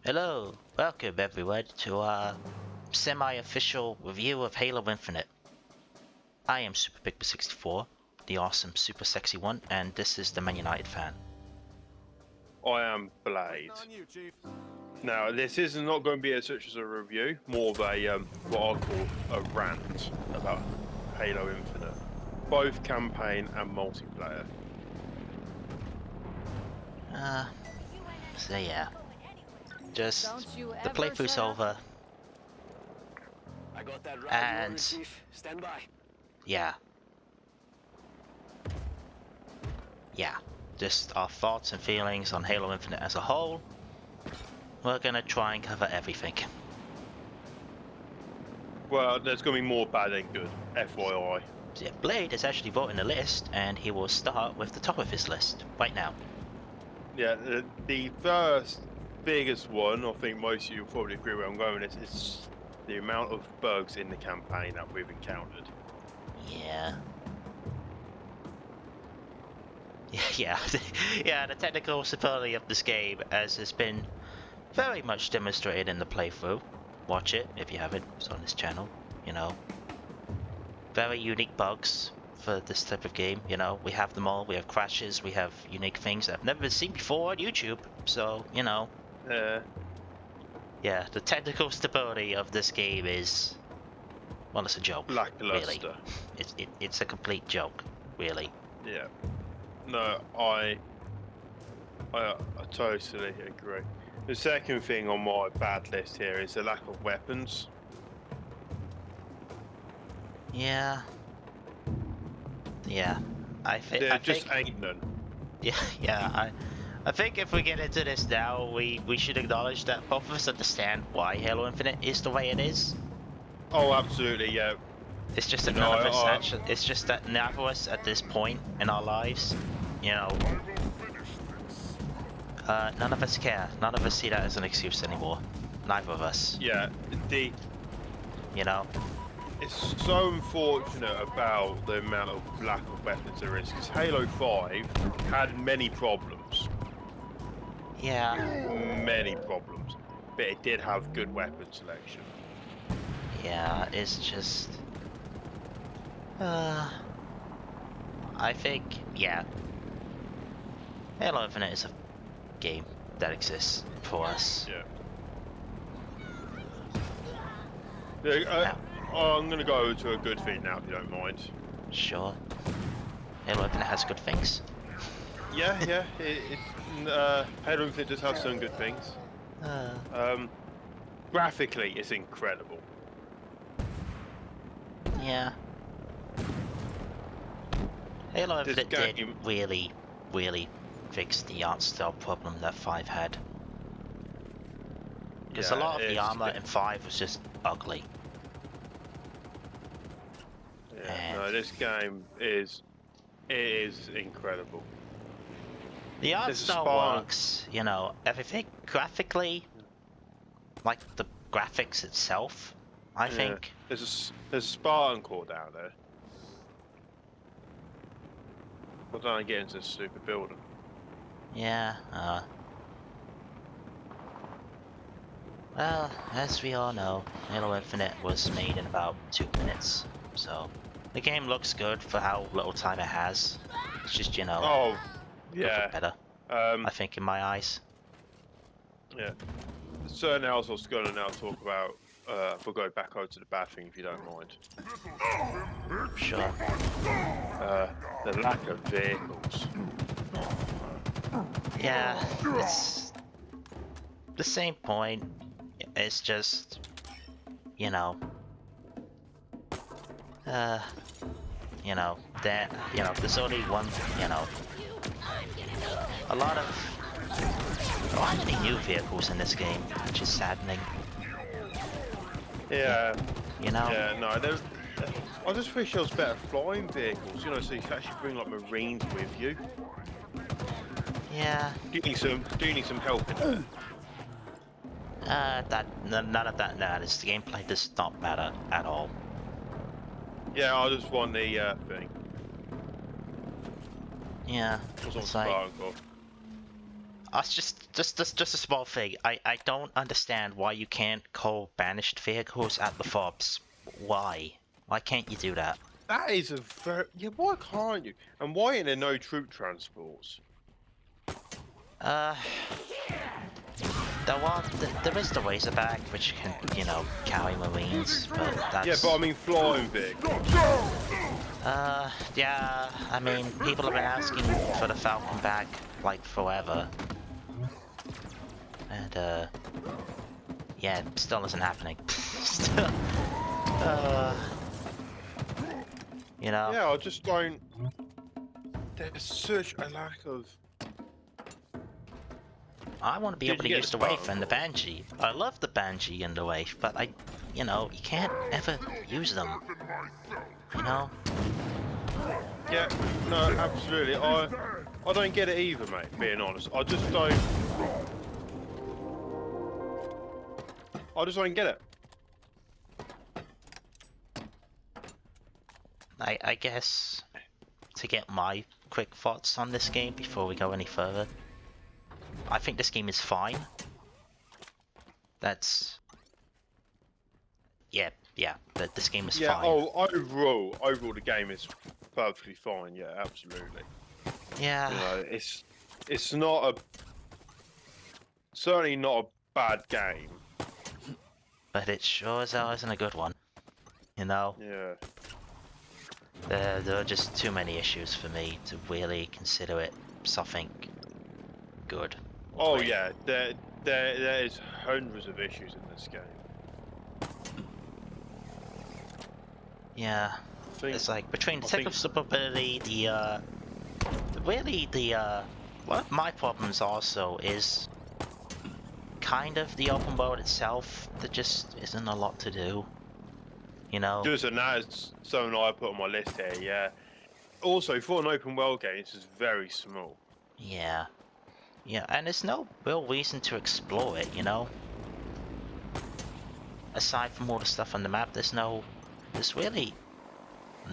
Hello, welcome everyone to our semi-official review of Halo Infinite. I am Super Pigma64, the awesome super sexy one, and this is the Man United fan. I am Blade. Now, this is not going to be such as a review, more of a what I call a rant about Halo Infinite, both campaign and multiplayer. So yeah, just the playthrough's over, I got that right. and Stand by. yeah, just our thoughts and feelings on Halo Infinite as a whole. We're gonna try and cover everything. Well, there's going to be more bad than good, FYI. Yeah, Blade is actually voting the list, and he will start with the top of his list right now. Yeah, the first biggest one, I think most of you will probably agree where I'm going with this, is the amount of bugs in the campaign that we've encountered. Yeah. Yeah, yeah, the technical stability of this game, as has been very much demonstrated in the playthrough. Watch it if you haven't, it's on this channel, you know. Very unique bugs for this type of game, you know. We have them all, we have crashes, we have unique things that have never been seen before on YouTube, so, you know. Yeah, the technical stability of this game is, well, it's a joke, really. It's a complete joke, really. Yeah. No, I totally agree. The second thing on my bad list here is the lack of weapons. Yeah. Yeah. I think ain't none. Yeah, I think if we get into this now, we should acknowledge that both of us understand why Halo Infinite is the way it is. Oh, absolutely, yeah. It's just that none of us actually. It's just that none of us at this point in our lives, you know, none of us care. None of us see that as an excuse anymore. Neither of us. Yeah, you know. It's so unfortunate about the amount of lack of weapons there is, because Halo 5 had many problems. Yeah. Many problems, but it did have good weapon selection. Yeah, it's just. I think, yeah. Halo Infinite is a game that exists for us. Yeah. I'm going to go to a good thing now, if you don't mind. Sure. Halo Infinite has good things. Yeah, yeah. Halo Infinite does have some good things. Graphically, it's incredible. Yeah. Halo Infinite did really fix the art style problem that 5 had. Because a lot of the armor in 5 was just ugly. Yeah, no, this game is incredible. The art style works, you know, everything graphically, like the graphics itself, I think. There's a Spartan core down there. I don't get into a stupid building. Yeah, well, as we all know, Halo Infinite was made in about 2 minutes, so the game looks good for how little time it has. It's just, you know, oh, yeah, better. I think in my eyes. Yeah. Certain else I was going to now talk about. We'll go back over to the bad thing if you don't mind. Sure. The lack of vehicles. Yeah, it's the same point. It's just, you know, there's only one, a lot of new vehicles in this game, which is saddening. Yeah. You know? Yeah, no, I just wish there was better flying vehicles, you know, so you can actually bring like Marines with you. Yeah. Do you need some help in there? None of that matters. The gameplay does not matter at all. Yeah, I just want the thing. Yeah. What's on It's like, Spartan core? That's just a small thing. I don't understand why you can't call banished vehicles at the fobs. Why? Why can't you do that? That is a very... Yeah, why can't you? And why are there no troop transports? There is the Razorback, which can, you know, carry Marines, but that's... Yeah, but I mean flying vehicles. Yeah, I mean, people have been asking for the Falcon back, like, forever. And, yeah, it still isn't happening. Still, you know? Yeah, I just don't... There's such a lack of... I want to be able to use the Wraith and the Banshee. I love the Banshee and the Wraith, but you know, you can't ever use them. You know? Yeah, no, absolutely. I don't get it either, mate, being honest. I just don't get it. I guess to get my quick thoughts on this game before we go any further. I think this game is fine. That's... Yeah, this game is fine. Yeah, overall the game is perfectly fine, yeah, absolutely. Yeah. You know, it's not certainly not a bad game. But it sure as hell isn't a good one. You know? Yeah. There are just too many issues for me to really consider it something good. Oh yeah, there is hundreds of issues in this game. Yeah, it's like between the technical stability, one of my problems also is kind of the open world itself. There just isn't a lot to do, you know. Just and that is something I put on my list here. Yeah. Also, for an open world game, this is very small. Yeah. Yeah, and there's no real reason to explore it, you know? Aside from all the stuff on the map, there's really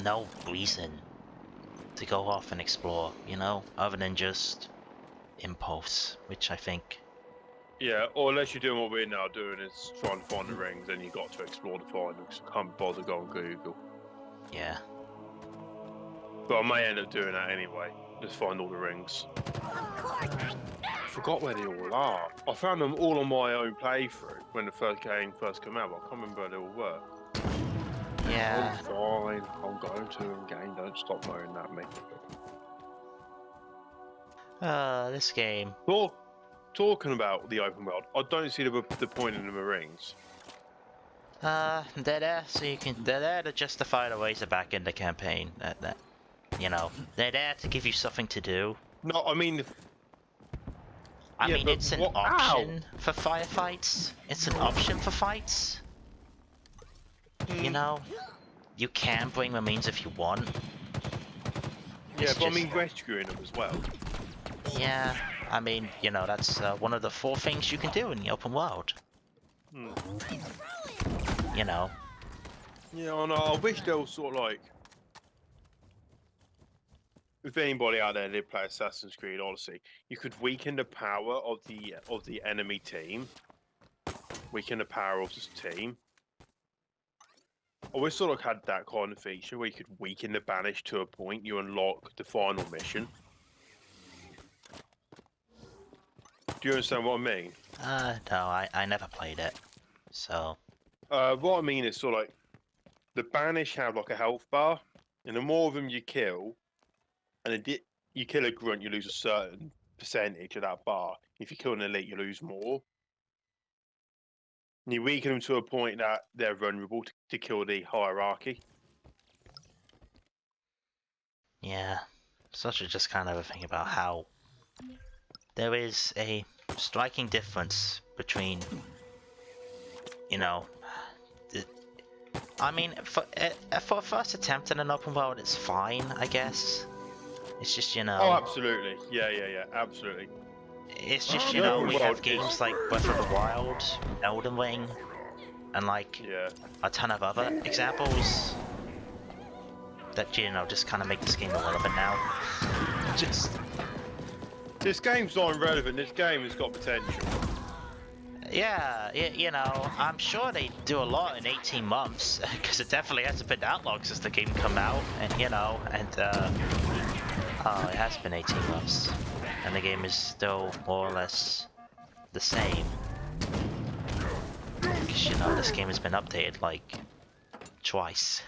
no reason to go off and explore, you know? Other than just impulse, which I think... Yeah, or unless you're doing what we're now doing, is trying to find the rings, then you got to explore to find them, because I can't bother going on Google. Yeah. But I may end up doing that anyway, just find all the rings. I forgot where they all are. I found them all on my own playthrough when the game first came out, but I can't remember where they all were. Yeah. I'm fine. I'm going to them, game. Don't stop moaning at me. This game. Well, talking about the open world, I don't see the point in the Marines. They're there so they're there to justify the Razorback in the campaign. That, you know, they're there to give you something to do. No, I mean... I mean, it's an option for firefights. It's an option for fights. You know, you can bring Marines if you want. Yeah, but I mean rescuing them as well. Yeah, I mean, you know, that's one of the 4 things you can do in the open world. You know. Yeah, I know. I wish they were sort of like... If anybody out there did play Assassin's Creed Odyssey, you could weaken the power of the enemy team. Weaken the power of this team. I wish sort of had that kind of feature where you could weaken the banish to a point you unlock the final mission. Do you understand what I mean? No, I never played it, so... What I mean is sort of like, the banish have like a health bar, and the more of them you kill, and you kill a grunt, you lose a certain percentage of that bar. If you kill an elite, you lose more. And you weaken them to a point that they're vulnerable to kill the hierarchy. Yeah, such a just kind of a thing about how there is a striking difference between, you know, I mean, for a first attempt at an open world, it's fine, I guess. It's just, you know... Oh, absolutely. Yeah, absolutely. It's just, you know, we have games like Breath of the Wild, Elden Ring, and like a ton of other examples that, you know, just kind of make this game irrelevant now. Just... This game's not irrelevant. This game has got potential. Yeah, you know, I'm sure they do a lot in 18 months, because it definitely hasn't been that long since the game come out, and you know, and oh, it has been 18 months, and the game is still more or less the same. Because you know, this game has been updated like twice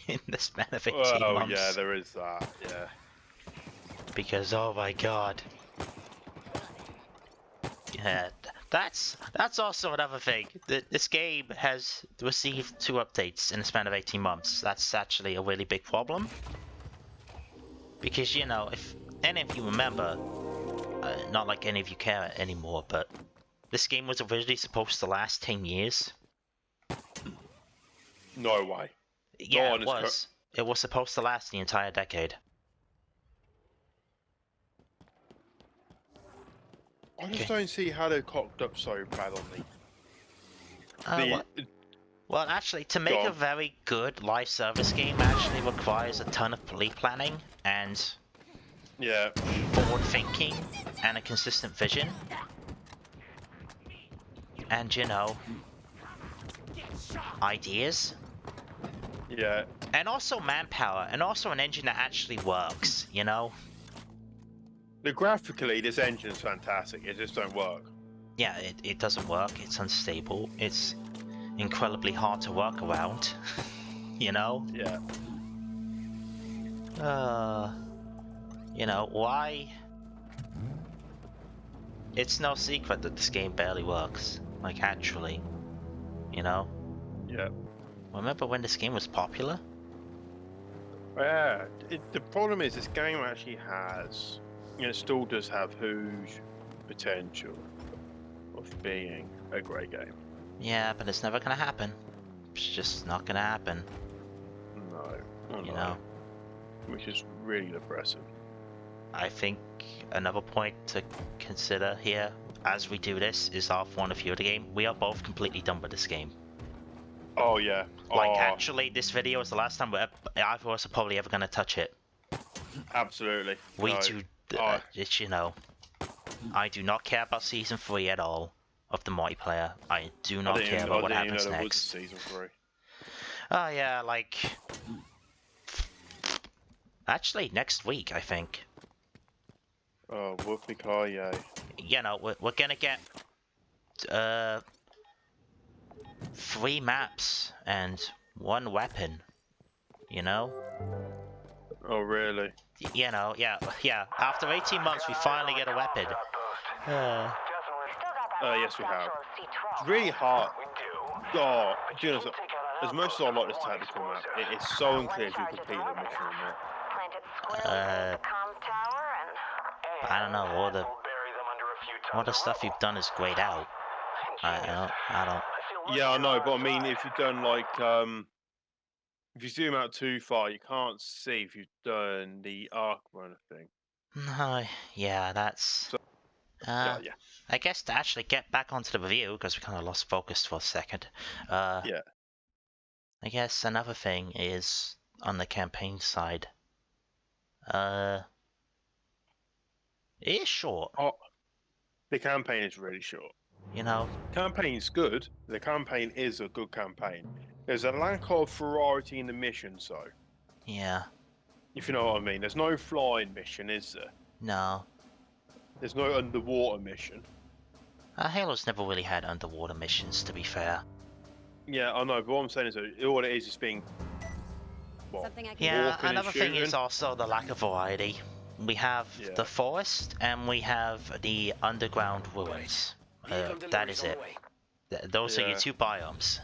in the span of 18 months. Oh yeah, there is that. Yeah. Because oh my god. Yeah, that's also another thing. This game has received 2 updates in the span of 18 months. That's actually a really big problem. Because, you know, if any of you remember, not like any of you care anymore, but this game was originally supposed to last 10 years. No way. Yeah, it was. It was supposed to last the entire decade. I just don't see how they cocked up so bad on me. Well, actually, to make a very good live service game actually requires a ton of planning and forward thinking and a consistent vision. And, you know, ideas. Yeah. And also manpower, and also an engine that actually works, you know? Graphically, this engine's fantastic. It just don't work. Yeah, it doesn't work. It's unstable. It's incredibly hard to work around. You know? Yeah. You know, why? It's no secret that this game barely works. Like, actually. You know? Yeah. Remember when this game was popular? Yeah. The problem is this game actually has... it still does have huge potential of being a great game. Yeah, but it's never gonna happen. It's just not gonna happen. No. You know? Which is really depressing. I think another point to consider here, as we do this, is our point of view of the game. We are both completely done with this game. Oh, yeah. Like, actually, this video is the last time either of us are probably ever gonna touch it. Absolutely. We do... it's, you know, I do not care about Season 3 at all of the multiplayer. I do not care about what happens next. Season 3. Oh yeah, like... Actually, next week, I think. Oh, whoopie-ki-yay. You know, we're gonna get... 3 maps and 1 weapon. You know? Oh, really? You know, yeah. After 18 months, we finally get a weapon. Yes, we have. It's really hard. Oh, do you know, as much as I like this tactical map, it is so unclear if you complete the mission or not. I don't know. All the stuff you've done is grayed out. I don't. Yeah, I know, but I mean, if you've done like if you zoom out too far, you can't see if you've done the arc runner thing. No, yeah, that's... yeah. I guess to actually get back onto the review, because we kind of lost focus for a second. Yeah. I guess another thing is, on the campaign side, it is short. Oh, the campaign is really short. You know? Campaign's good. The campaign is a good campaign. There's a lack of variety in the missions, though. Yeah. If you know what I mean. There's no flying mission, is there? No. There's no underwater mission. Halo's never really had underwater missions, to be fair. Yeah, I know, but what I'm saying is that all it is being... Well, yeah, another thing is also the lack of variety. We have the forest, and we have the underground ruins. That is it. Those are your 2 biomes.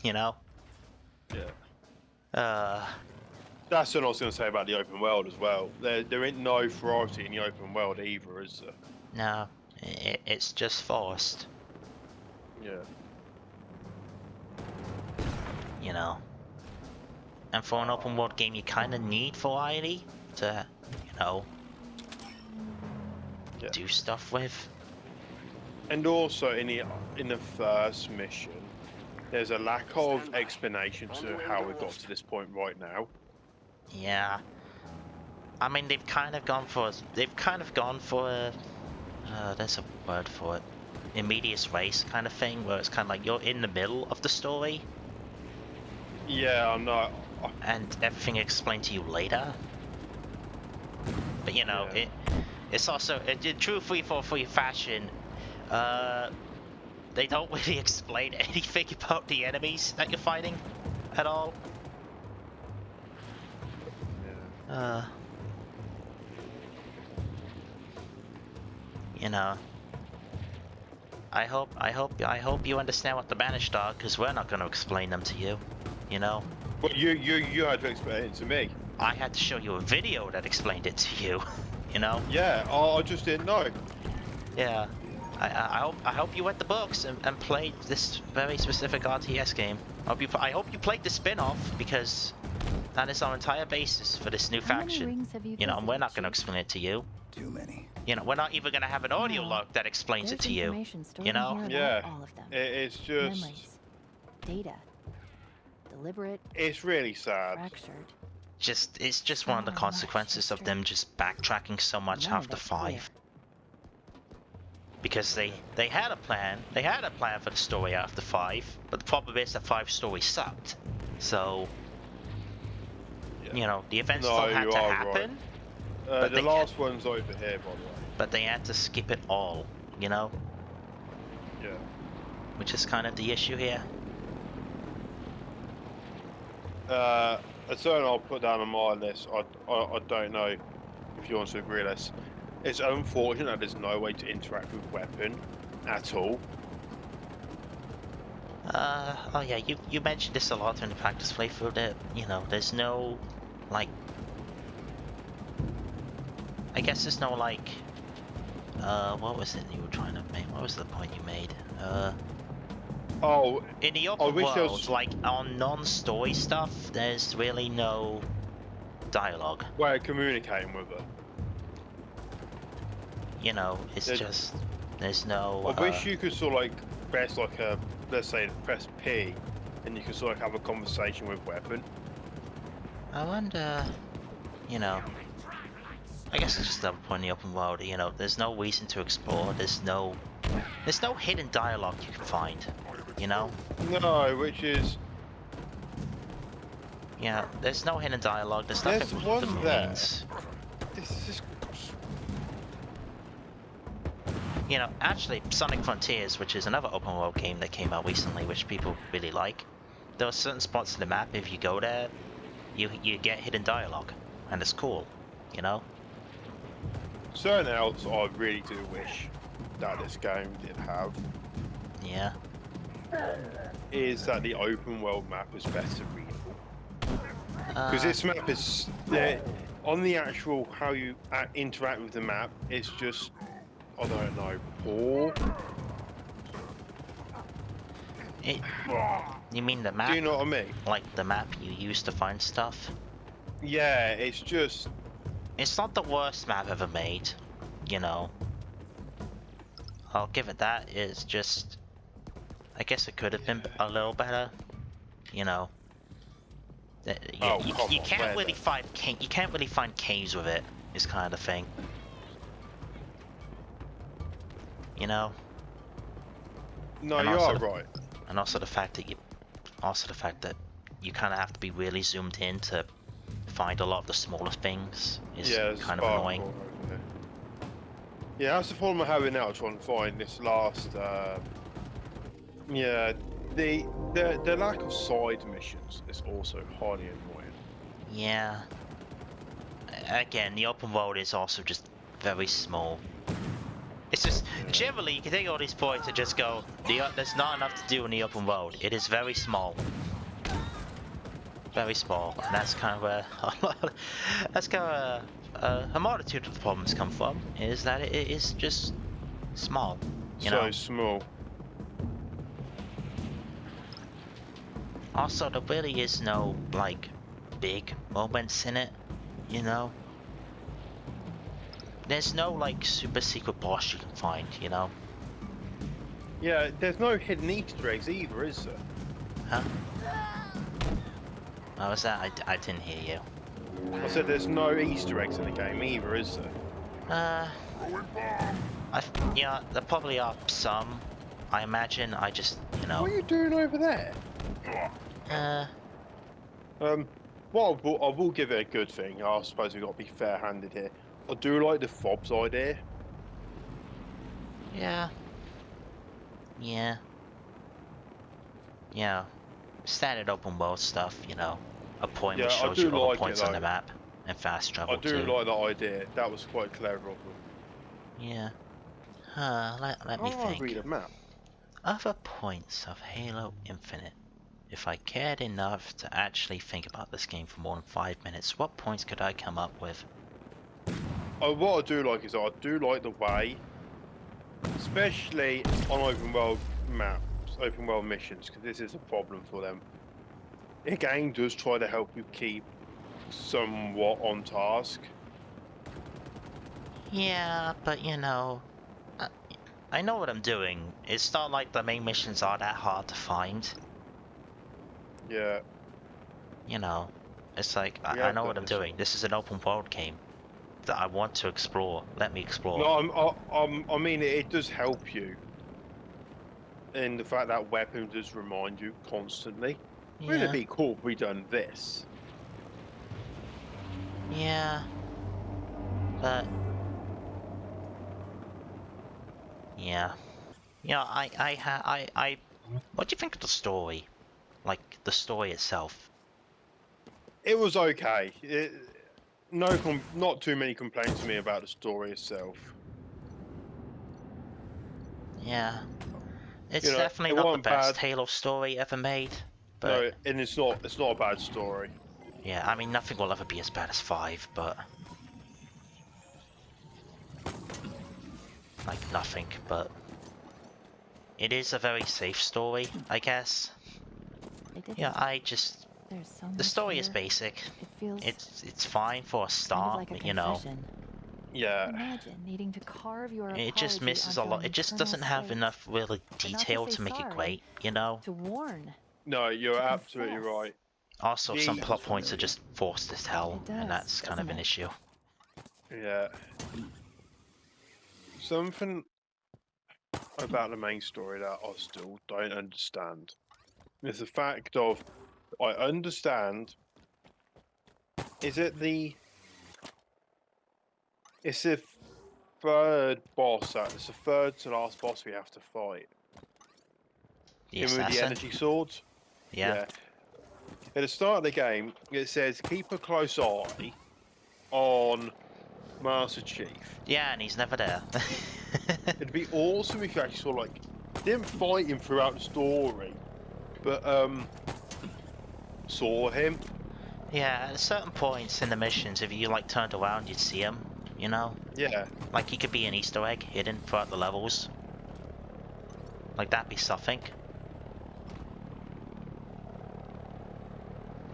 You know? Yeah. That's what I was going to say about the open world as well. There ain't no variety in the open world either, is there? No, it's just forest. Yeah. You know? And for an open world game, you kind of need variety to, you know, do stuff with. And also in the first mission, there's a lack of explanation to how we got to this point right now. Yeah. I mean, they've kind of gone for there's a word for it, immediate race kind of thing, where it's kind of like you're in the middle of the story. Yeah, I'm not. And everything explained to you later. But you know, Yeah. it's also in true 343 fashion. They don't really explain anything about the enemies that you're fighting at all. Yeah. You know, I hope you understand what the banished are, because we're not going to explain them to you. You know. But you had to explain it to me. I had to show you a video that explained it to you. You know. Yeah, I just didn't know. Yeah. I hope you read the books and played this very specific RTS game. I hope you played the spin-off, because that is our entire basis for this new faction. You know, and we're not going to explain it to you. Too many. You know, we're not even going to have an audio log that explains it to you. You know? Yeah. All of them. It's just. Memories, data, deliberate, It's really sad. fractured. It's just one of the consequences of them just backtracking so much None of after it's clear. 5. Because they had a plan. They had a plan for the story after 5, but the problem is that 5 story sucked. So, Yeah. you know, the events No, still had you to are happen, right. But The they- last one's over here, by the way. but they had to skip it all, you know? Yeah. Which is kind of the issue here. A certain I'll put down on my list. I don't know if you want to agree with this. It's unfortunate that there's no way to interact with weapon at all. Oh yeah, you mentioned this a lot in the practice playthrough that, you know, there's no, like, I guess there's no, like, what was it you were trying to make? What was the point you made? Oh, In the open wish there world, was- like, on non-story stuff, there's really no dialogue. way of communicating with her. You know, it's There- just, there's no, I wish you could sort of like press like a, let's say press P, and you could sort of have a conversation with weapon. I wonder, you know, I guess it's just another point in the open world, you know, there's no reason to explore, there's no hidden dialogue you can find, you know? No, which is Yeah, there's no hidden dialogue, there's There's nothing one with the there. Marines. this is You know, actually, Sonic Frontiers, which is another open world game that came out recently, which people really like, there are certain spots in the map, if you go there, you get hidden dialogue, and it's cool, you know? certain else I really do wish that this game did have Yeah. is that the open world map is better readable. Because Uh, this map is on the actual how you interact with the map. It's just I don't know, poor. You mean the map? Do you know what I mean? Like the map you use to find stuff? Yeah, it's just It's not the worst map ever made, you know. I'll give it that. It's just, I guess it could have been a little better, you know. Oh, come You on, can't where really then? find caves with it. Is kind of the thing, you know. no, And you also are the- right. And also the fact that you kind of have to be really zoomed in to find a lot of the smaller things is Yeah, it's kind of far annoying. more, yeah, that's the problem I'm having now trying to find this last. Yeah, the lack of side missions is also highly annoying. Yeah. Again, the open world is also just very small. It's just, generally, you can take all these points and just go, there's not enough to do in the open world. It is very small. Very small. And that's kind of where a multitude of the problems come from, is that it is just small. You So know? small. Also, there really is no, like, big moments in it, you know? There's no, like, super secret boss you can find, you know? Yeah, there's no hidden Easter eggs either, is there? Huh? What was that? I didn't hear you. I said there's no Easter eggs in the game either, is there? Yeah, there probably are some. I imagine. I just, you know. What are you doing over there? Well, I will give it a good thing. I suppose we've got to be fair-handed here. I do like the fobs idea. Yeah. Yeah. Yeah. Standard open world stuff, you know. A point which Yeah, I shows do you all the like points it, on the though. map. And fast travel I do too. like that idea. That was quite clever of them. Yeah. Let me Oh, I read think. a map. Other points of Halo Infinite. If I cared enough to actually think about this game for more than 5 minutes, what points could I come up with? What I do like is I do like the way, especially on open world maps, open world missions, because this is a problem for them. The game does try to help you keep somewhat on task. Yeah, but you know, I know what I'm doing. It's not like the main missions are that hard to find. Yeah. You know, it's like, We I have know done what I'm this doing. This is an open world game that I want to explore. Let me explore. No, I mean it does help you in the fact that weapon does remind you constantly. Wouldn't it Yeah, be cool if we done this? yeah, but yeah, yeah. What do you think of the story? Like the story itself? It was okay. Not too many complaints to me about the story itself. Yeah, it's You know, definitely it not the wasn't best bad. Halo story ever made. But No, and it's not a bad story. yeah, I mean, nothing will ever be as bad as 5, but like nothing. But it is a very safe story, I guess. They did Yeah, it. I just There's so the much story is here. basic. It feels It's fine for a kind of start, like a but you know, confession. Yeah. Imagine needing to carve your it just apology misses a onto lot. an It just eternal doesn't have slate. enough really But not to detail say to make it sorry, great, you know. to warn, No, you're to absolutely confess. right. Also, some The plot points are just forced as hell, It does, and that's kind of doesn't an it? issue. Yeah. Something about the main story that I still don't understand is the fact of I understand. Is it the? It's the third boss. It's the third to last boss we have to fight. The Him with the assassin, energy swords. yeah, Yeah. At the start of the game, it says keep a close eye on Master Chief. yeah, and he's never there. It'd be awesome if you actually saw like didn't fight him throughout the story, but saw him. Yeah, at certain points in the missions, if you like turned around, you'd see him. You know, Yeah. like he could be an Easter egg hidden throughout the levels. Like that'd be something.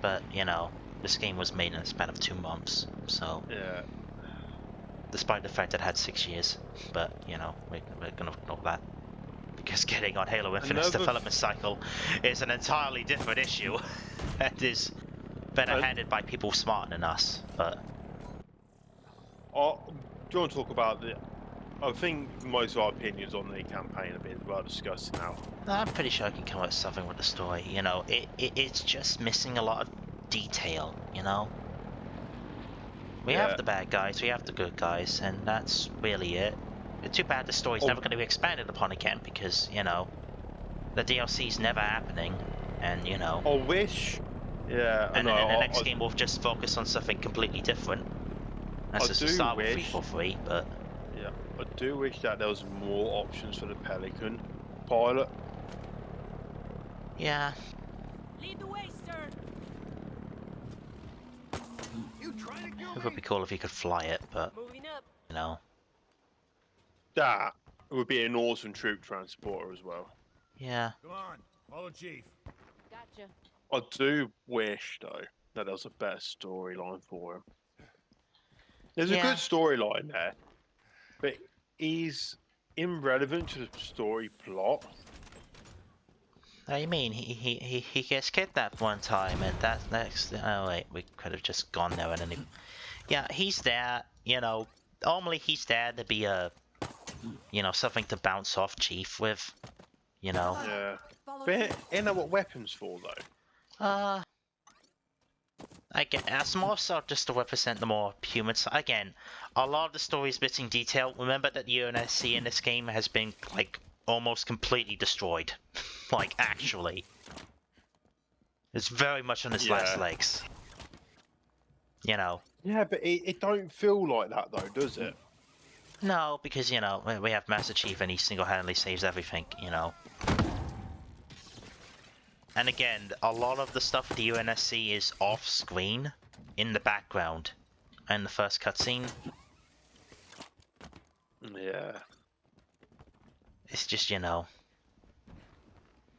But you know, this game was made in a span of 2 months, so Yeah. despite the fact that it had 6 years, but you know, we're gonna ignore that. Because getting on Halo Infinite's Another development cycle is an entirely different issue and is better handled by people smarter than us, but... Do you want to talk about the? I think most of our opinions on the campaign have been well discussed now. I'm pretty sure I can come up with something with the story, you know, it's just missing a lot of detail, you know? We Yeah. have the bad guys, we have the good guys, and that's really it. It's too bad the story's Oh. never going to be expanded upon again because, you know, the DLC's never happening, and, you know... I wish. Yeah. And no, then in the next game we'll just focus on something completely different. That's I just a do start with wish- 343, but... Yeah. I do wish that there was more options for the Pelican pilot. Yeah. Lead the way, sir. It would be cool if you could fly it, but, Moving up. you know... That would be an awesome troop transporter as well. Yeah. Come on, follow Chief. Gotcha. I do wish though that there was a better storyline for him. There's a Yeah. good storyline there, but he's irrelevant to the story plot. I mean, he gets kidnapped one time, and that's next. Oh wait, we could have just gone there and then. Yeah, he's there. You know, normally he's there to be a, you know, something to bounce off Chief with. You know. Yeah. But you know what weapons for though? I get it's more so just to represent the more human side. Again, a lot of the story is missing detail. Remember that the UNSC in this game has been like almost completely destroyed. Like actually, it's very much on its last legs. You know. Yeah, but it don't feel like that though, does it? No, because you know we have Master Chief and he single-handedly saves everything. You know. And again, a lot of the stuff with the UNSC is off-screen, in the background, in the first cutscene. Yeah. It's just, you know...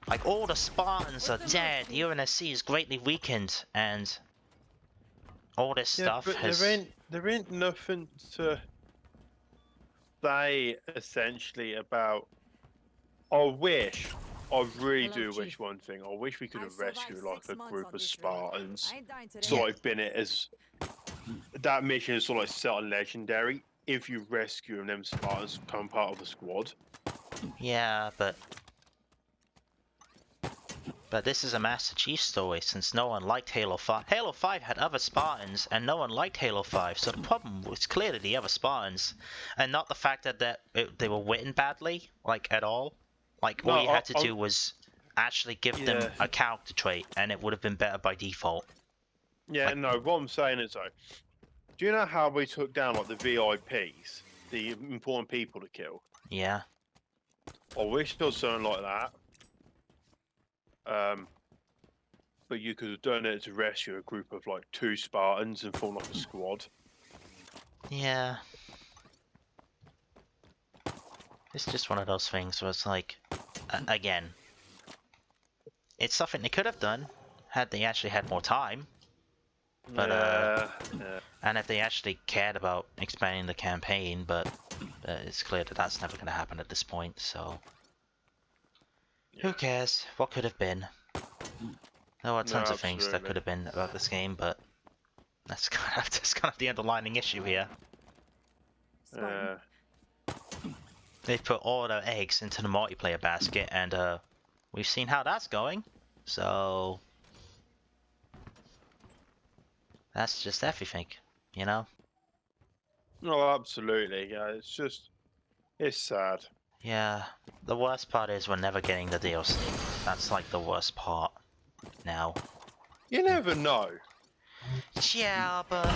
Like, all the Spartans are dead, the UNSC is greatly weakened, and... all this stuff but has... there ain't nothing to say, essentially, about... I really do wish one thing. I wish we could have rescued like a group of Spartans. Sort of been it as that mission is sort of like set on legendary. If you rescue them, Spartans become part of the squad. Yeah, but this is a Master Chief story, since no one liked Halo 5. Halo 5 had other Spartans, and no one liked Halo 5, so the problem was clearly the other Spartans, and not the fact that they were written badly, like, at all. Like, all you had to do was actually give them a character trait, and it would have been better by default. Yeah, like, no, what I'm saying is, though, do you know how we took down, like, the VIPs? The important people to kill? Yeah. I wish there was something like that. But you could have done it to rescue a group of, like, 2 Spartans and form, like, a squad. Yeah. It's just one of those things where it's like, again, it's something they could have done had they actually had more time. But and if they actually cared about expanding the campaign, but it's clear that that's never going to happen at this point. So who cares? What could have been? There are tons of things that could have been about this game, but that's kind of the underlining issue here. They've put all their eggs into the multiplayer basket, and we've seen how that's going. So that's just everything, you know? No, absolutely. Yeah, it's sad. Yeah, the worst part is we're never getting the DLC. That's like the worst part now. You never know. Yeah, but...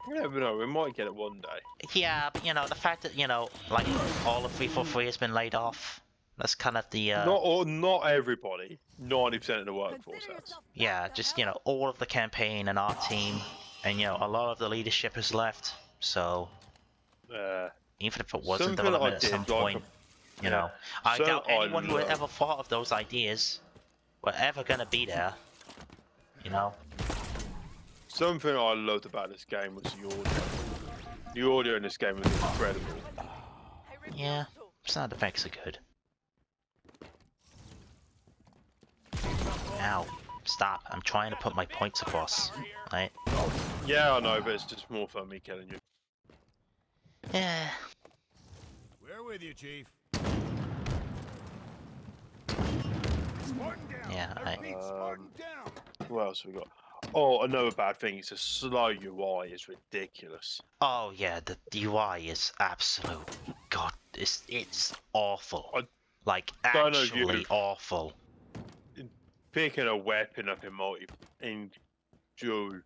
You never know, we might get it one day. Yeah, but you know, the fact that, you know, like, all of 343 has been laid off, that's kind of the, Not everybody. 90% of the workforce has. Yeah, just, you know, all of the campaign and art team, and, you know, a lot of the leadership has left, so... even if it was in development at some point, you know, I doubt anyone who had ever thought of those ideas were ever gonna be there, you know? Something I loved about this game was the audio. The audio in this game was incredible. Yeah, sound effects are good. Ow, stop, I'm trying to put my points across, right? Yeah, I know, but it's just more fun me killing you. Yeah. We're with you, Chief. Yeah, what else have we got? Oh, another bad thing is the slow UI is ridiculous. Oh yeah, the UI is absolute. God, it's awful. Like actually awful. Picking a weapon up in dual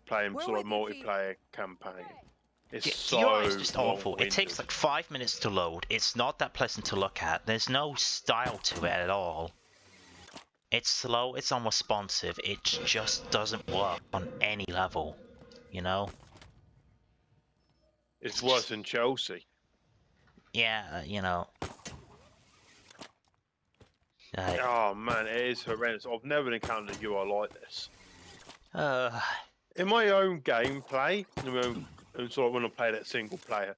playing sort of multiplayer campaign. It's the UI is just awful. It takes like 5 minutes to load. It's not that pleasant to look at. There's no style to it at all. It's slow, it's unresponsive, it just doesn't work on any level, you know? It's worse than Chelsea. Yeah, you know. Oh man, it is horrendous. I've never encountered a UI like this. In my own gameplay, and sort of when I play that single player,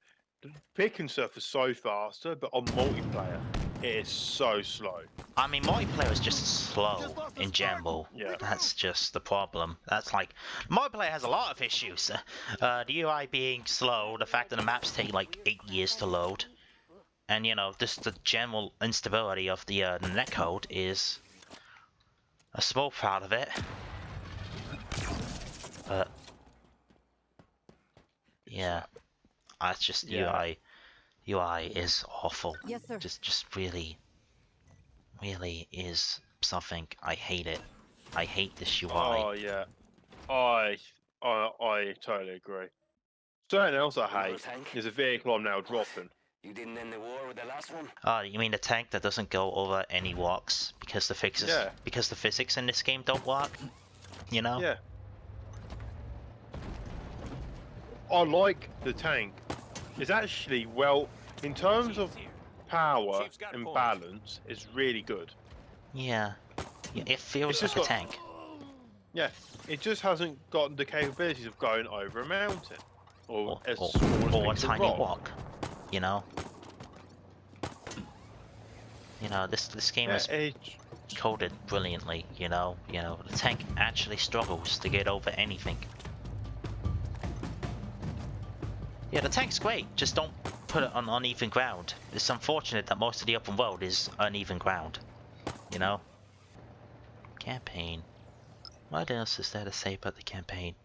picking stuff is so faster, but on multiplayer, it is so slow. I mean, multiplayer is just slow in general. Yeah. That's just the problem. That's like, multiplayer has a lot of issues. The UI being slow, the fact that the maps take like 8 years to load, and you know, just the general instability of the netcode is a small part of it. But yeah, that's just Yeah. UI is awful. Yes, sir. Just really is something. I hate it. I hate this UI. Oh yeah, I totally agree. Something else I hate is a vehicle I'm now dropping. You didn't end the war with the last one? Oh, you mean the tank that doesn't go over any walks because the physics in this game don't work? You know? Yeah. I like the tank. It's actually, well, in terms of power and balance, it's really good. Yeah. Yeah, it feels It's like just a got- tank. Yeah, it just hasn't got the capabilities of going over a mountain or as Or small a as a tiny rock. walk. You know? You know, this game is coded brilliantly, you know? The tank actually struggles to get over anything. Yeah, the tank's great, just don't put it on uneven ground. It's unfortunate that most of the open world is uneven ground. You know? Campaign. What else is there to say about the campaign?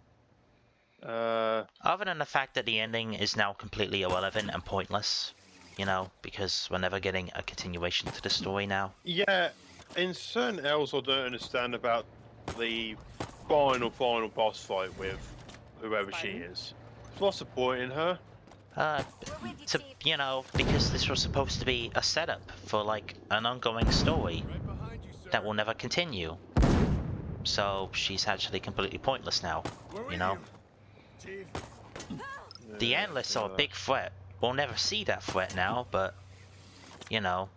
Other than the fact that the ending is now completely irrelevant and pointless. You know, because we're never getting a continuation to the story now. Yeah, and something else I don't understand about the final boss fight with whoever she is. What's the point in her? You know, because this was supposed to be a setup for like an ongoing story Right behind you, sir. that will never continue. So she's actually completely pointless now, We're with you know? Chief. The Endless are a big threat. We'll never see that threat now, but you know.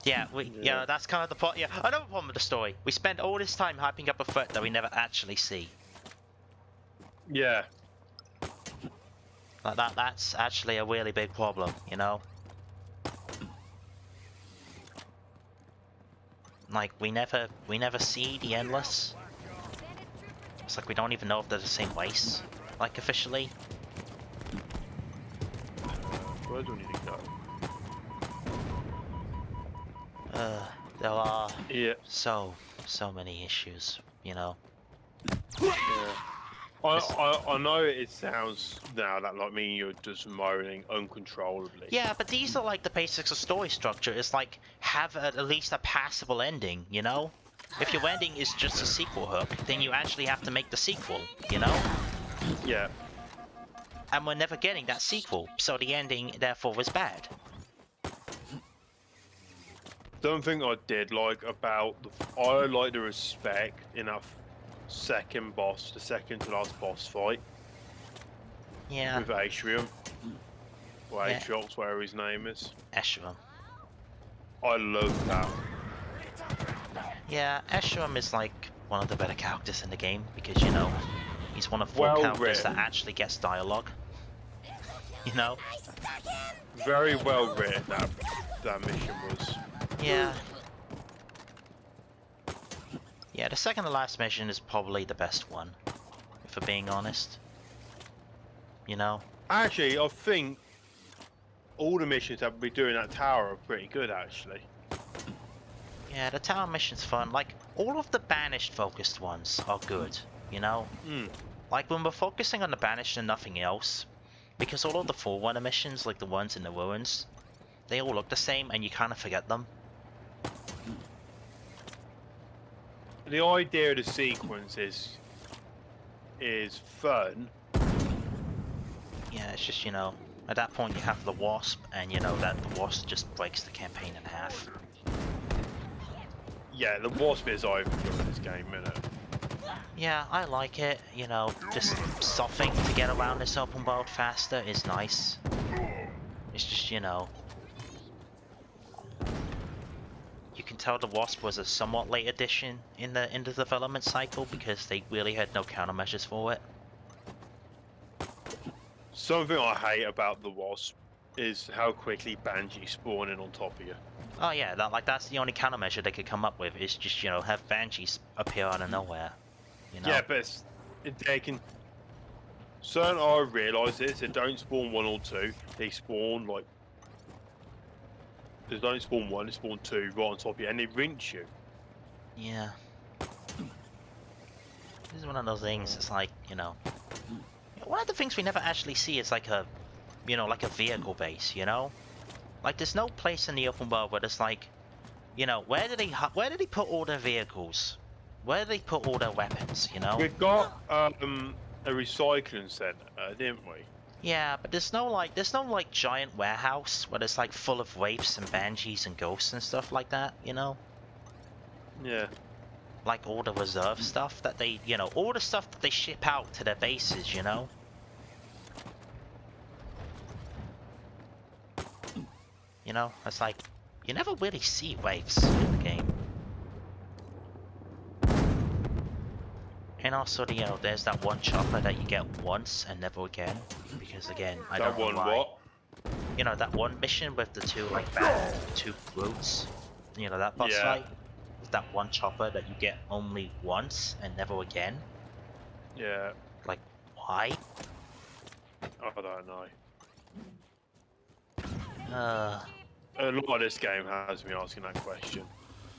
Yeah, Yeah. that's kind of the plot. Yeah, another problem with the story. We spend all this time hyping up a threat that we never actually see. Yeah. Like that's actually a really big problem, you know? Like we never see the Endless. It's like we don't even know if they're the same race, like officially. Where do we need to go? There are Yeah. so many issues, you know? Yeah. I know it sounds now that like me and you're just moaning uncontrollably. Yeah, but these are like the basics of story structure. It's like, have at least a passable ending, you know? If your ending is just a sequel hook, then you actually have to make the sequel, you know? Yeah. And we're never getting that sequel, so the ending therefore is bad. Something I did like about I like the respect in that second boss, the second to last boss fight Yeah, with Atrium. Or Yeah. Atriox, whatever his name is. Escharum. I love that. Yeah, Escharum is like one of the better characters in the game, because, you know, he's one of 4 Well characters that written. actually gets dialogue. You know? Very well written that mission was. Yeah. Yeah, the second to last mission is probably the best one, if we're being honest. You know? Actually, I think all the missions that we do in that tower are pretty good actually. Yeah, the tower mission's fun. Like, all of the banished focused ones are good, you know? Hmm. Like, when we're focusing on the banished and nothing else, because all of the Forerunner missions, like the ones in the ruins, they all look the same and you kind of forget them. The idea of the sequence is fun. Yeah, it's just, you know, at that point you have the Wasp, and you know that the Wasp just breaks the campaign in half. Yeah, the Wasp is overkill in this game, isn't it? Yeah, I like it, you know, just something to get around this open world faster is nice. It's just, you know, you can tell the Wasp was a somewhat late addition in the development cycle because they really had no countermeasures for it. Something I hate about the Wasp is how quickly Banshee spawn in on top of you. Oh yeah, that's the only countermeasure they could come up with is just, you know, have banshees appear out of nowhere. You know? Yeah, but they can. Certain I realise this. They don't spawn 1 or 2. They spawn like. They don't spawn 1. They spawn 2 right on top of you, and they rinse you. Yeah. This is one of those things. It's like, you know, one of the things we never actually see is like a, you know, like a vehicle base. You know, like there's no place in the open world where it's like, you know, where do they put all their vehicles? Where do they put all their weapons? You know. We've got a recycling centre, didn't we? Yeah, but there's no like giant warehouse where it's like full of wraiths and banshees and ghosts and stuff like that. You know. Yeah. Like all the reserve stuff that they, you know, all the stuff that they ship out to their bases, you know? You know, it's like, you never really see waves in the game. And also, you know, there's that one chopper that you get once and never again. Because again, I don't know why. What? You know, that one mission with the two, like, two brutes. You know, that boss fight? That one chopper that you get only once and never again. Yeah. Like, why? I don't know. Uh, A lot of this game has me asking that question.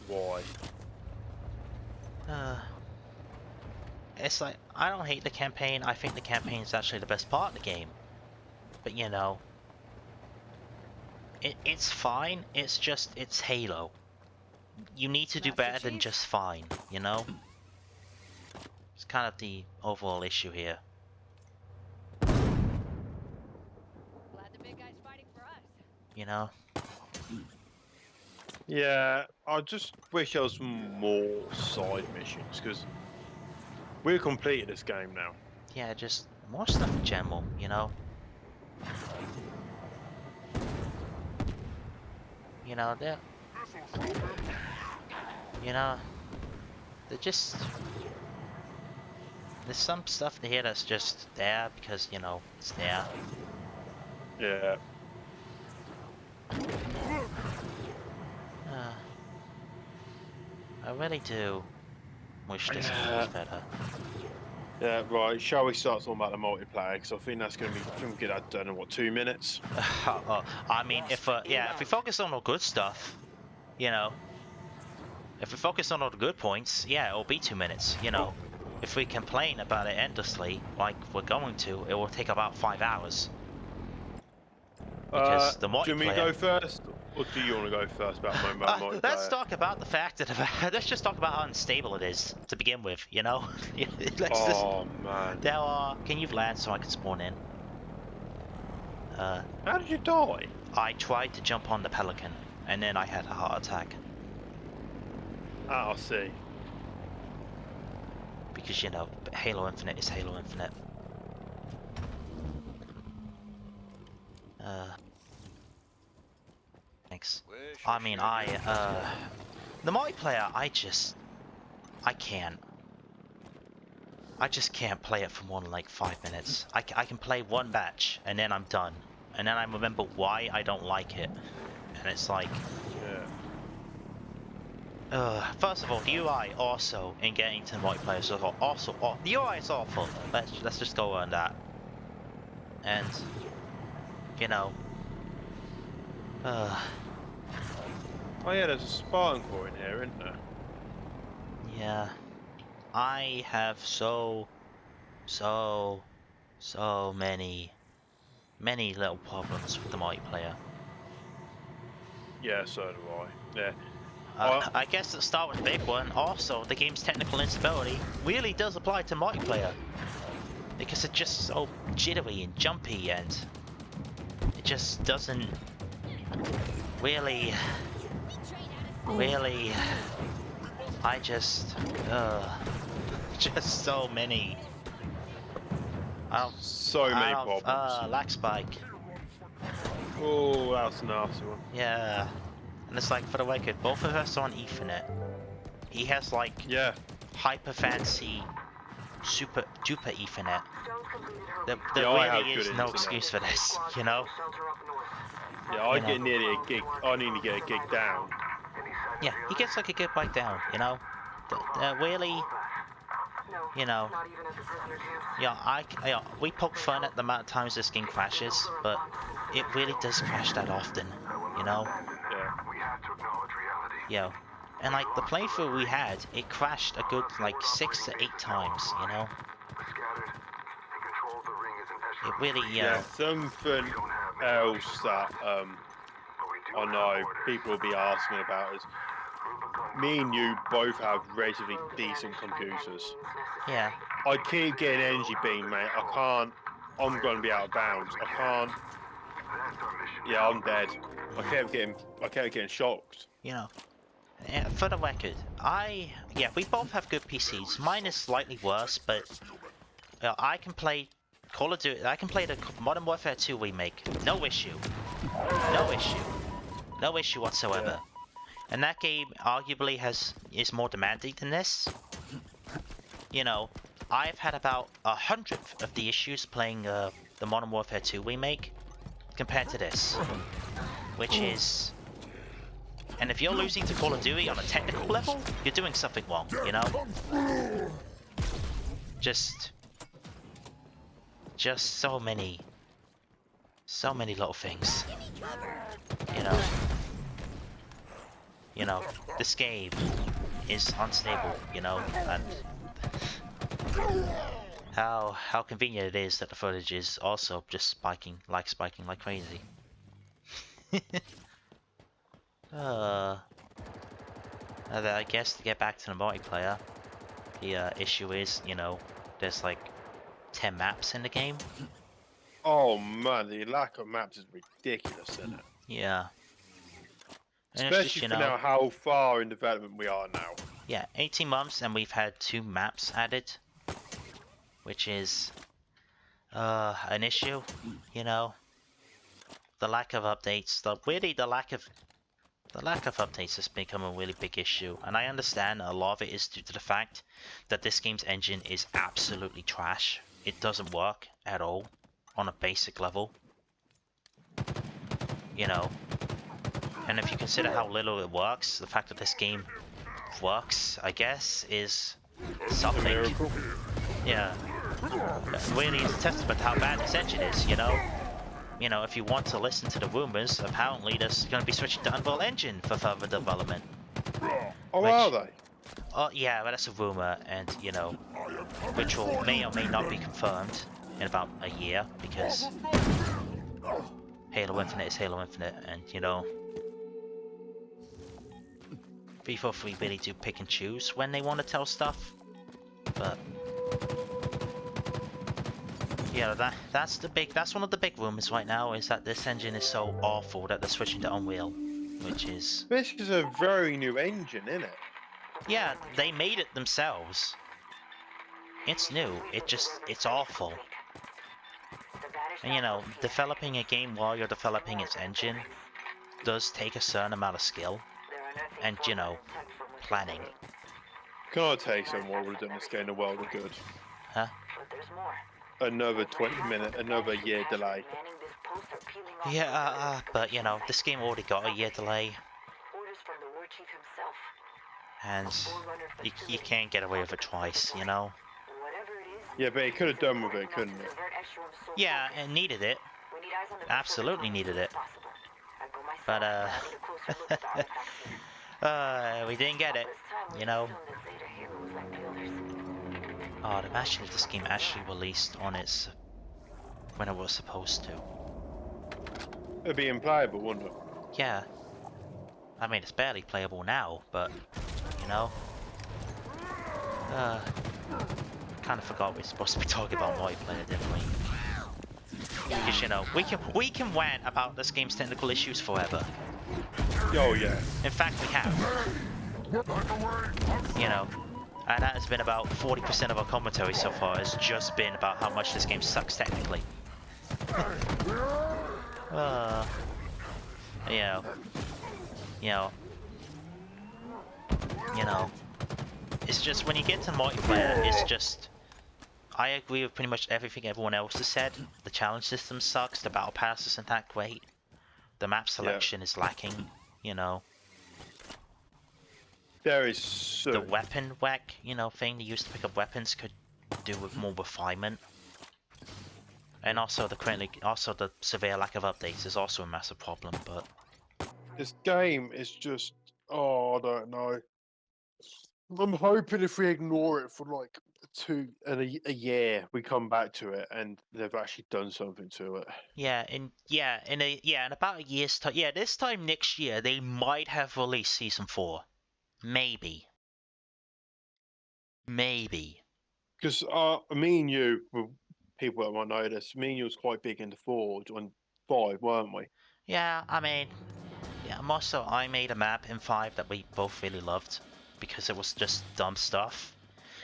Why? It's like, I don't hate the campaign. I think the campaign is actually the best part of the game. But you know, it's fine. It's just, it's Halo. You need to do better than just fine, you know? It's kind of the overall issue here. Glad the big guy's fighting for us. You know? Yeah, I just wish there was more side missions, because we've completed this game now. Yeah, just more stuff in general, you know? You know, they're... You know, they're just... There's some stuff here that's just there because, you know, it's there. Yeah. I really do wish this was better. Yeah, right. Shall we start talking about the multiplayer? Because I think that's going to be... I think we get that done in, what, 2 minutes? I mean, if we focus on the good stuff, you know, if we focus on all the good points, yeah, it'll be 2 minutes, you know. If we complain about it endlessly, like we're going to, it will take about 5 hours. Because the multiplayer... Do you want me to go first? Or do you want to go first about multiplayer? Let's talk about the fact that... let's just talk about how unstable it is, to begin with, you know? Man. There are... Can you land so I can spawn in? How did you die? I tried to jump on the Pelican, and then I had a heart attack. Ah, I see. Because, you know, Halo Infinite is Halo Infinite. Thanks. I mean, the multiplayer, I can't. I just can't play it for more than like 5 minutes. I can play one match, and then I'm done. And then I remember why I don't like it. And it's like... first of all, the UI also, in getting to the multiplayer, is also the UI is awful. Let's just go on that. And, you know... Oh yeah, there's a Spartan core in here, isn't there? Yeah. I have so many little problems with the multiplayer. Yeah, so do I. Yeah. I guess let's start with the big one. Also, the game's technical instability really does apply to multiplayer. Because it's just so jittery and jumpy, and it just doesn't really... I just... just so many... So many problems. Lag spike. Oh, that's a nasty one. Yeah. And it's like, for the record, both of us are on Ethernet. He has like... Yeah. hyper fancy super duper Ethernet. There Yeah, I have really is good no internet. excuse for this, you know? Yeah, I You know. get nearly a gig. I need to get a gig down. Yeah, he gets like a good bite down, you know? Really, you know, we poke fun at the amount of times this game crashes, but it really does crash that often, you know? Yeah. Yeah. And like the playthrough we had, it crashed a good like 6 to 8 times, you know? It really, Yeah, something else that I know people will be asking about is me and you both have relatively decent computers. yeah, I keep getting energy beam, mate. I can't. I'm going to be out of bounds. I can't. Yeah, I'm dead. I kept getting shocked. you know. Yeah, for the record, we both have good PCs. Mine is slightly worse, but I can play Call of Duty. I can play the Modern Warfare 2 remake. No issue. No issue. No issue whatsoever. And that game arguably is more demanding than this. You know, I've had about 100th of the issues playing the Modern Warfare 2 remake compared to this, which is. And if you're losing to Call of Duty on a technical level, you're doing something wrong, you know? Just so many little things. You know, this game is unstable, you know, and how convenient it is that the footage is also just spiking like crazy. I guess to get back to the multiplayer, the issue is, you know, there's like 10 maps in the game. Oh man, the lack of maps is ridiculous, isn't it? Yeah. And it's Especially just, you for know, now, how far in development we are now. yeah, 18 months and we've had 2 maps added, which is an issue, you know. The lack of updates, the lack of updates has become a really big issue, and I understand a lot of it is due to the fact that this game's engine is absolutely trash. It doesn't work at all on a basic level, you know. And if you consider how little it works, the fact that this game works, I guess, is something. Miracle. Yeah. Really is a testament to how bad this engine is, you know? You know, if you want to listen to the rumors, apparently there's going to be switching to Unreal Engine for further development. Oh, Which- are they? Oh, yeah, but that's a rumor, and, you know, which may or may not be confirmed in about a year, because Halo Infinite is Halo Infinite, and, you know, B43 really do pick and choose when they want to tell stuff, but yeah, that's one of the big rumors right now, is that this engine is so awful that they're switching to Unreal, which is, This is a very new engine, isn't it? yeah, they made it themselves. It's new, it's awful. And you know, developing a game while you're developing its engine does take a certain amount of skill and, you know, planning. Can I tell you something what would have done this game a world of good? Huh? Another 20-minute, another year delay. Yeah, but you know, this game already got a year delay, and you can't get away with it twice, you know? Yeah, but it could have done with it, couldn't it? Yeah, it needed it. Absolutely needed it. But, we didn't get it, you know? Oh, imagine if this game actually released on its... when it was supposed to. It'd be unplayable, wouldn't it? Yeah. I mean, it's barely playable now, but, you know? Kind of forgot we were supposed to be talking about multiplayer, didn't we? Because, you know, we can rant about this game's technical issues forever. Oh, yeah. In fact, we have. You know, and that has been about 40% of our commentary so far, has just been about how much this game sucks technically. You know, it's just when you get to multiplayer, it's just I agree with pretty much everything everyone else has said. The challenge system sucks. The battle pass isn't that great. The map selection is lacking. You know, There is the weapon whack, thing they used to pick up weapons could do with more refinement. And also the severe lack of updates is also a massive problem. But this game is just, I don't know. I'm hoping if we ignore it for like a year, we come back to it and they've actually done something to it. in about a year's time. Yeah, this time next year they might have released season 4, maybe. Because me and you, well, people that might know this, me and you was quite big into Forge on 5, weren't we? Yeah, I mean, yeah. Also, I made a map in 5 that we both really loved because it was just dumb stuff.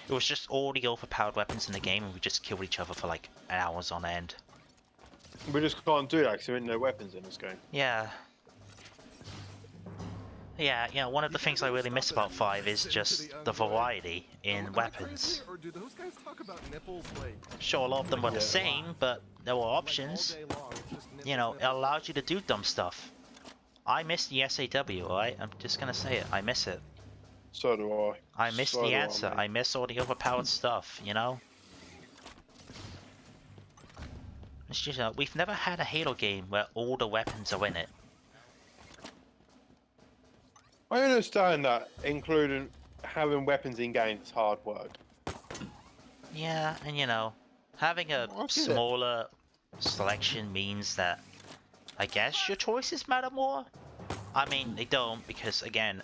It was just all the overpowered weapons in the game, and we just killed each other for like hours on end. We just can't do that because there ain't no weapons in this game. Yeah. Yeah, one of the things I really miss about 5 is just the variety in weapons. Sure, a lot of them were the same, but there were options. It allowed you to do dumb stuff. I miss the SAW, alright? I'm just gonna say it. I miss it. So do I. I miss the answer. I miss all the overpowered stuff, It's just, we've never had a Halo game where all the weapons are in it. I understand that, including having weapons in games is hard work. Yeah, and having a smaller selection means that I guess your choices matter more. I mean, they don't, because again,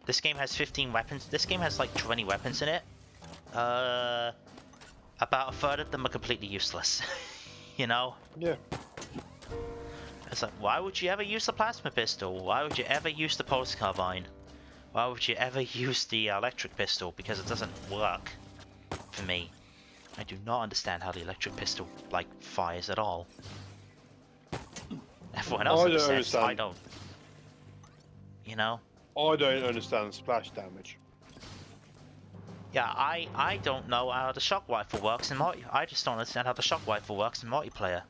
this game has 15 weapons. This game has like 20 weapons in it. About a third of them are completely useless. Yeah. It's like, why would you ever use the plasma pistol? Why would you ever use the pulse carbine? Why would you ever use the electric pistol? Because it doesn't work for me. I do not understand how the electric pistol fires at all. Everyone else understands. I don't. I don't understand splash damage. Yeah, I don't know how the shock rifle works in I just don't understand how the shock rifle works in multiplayer.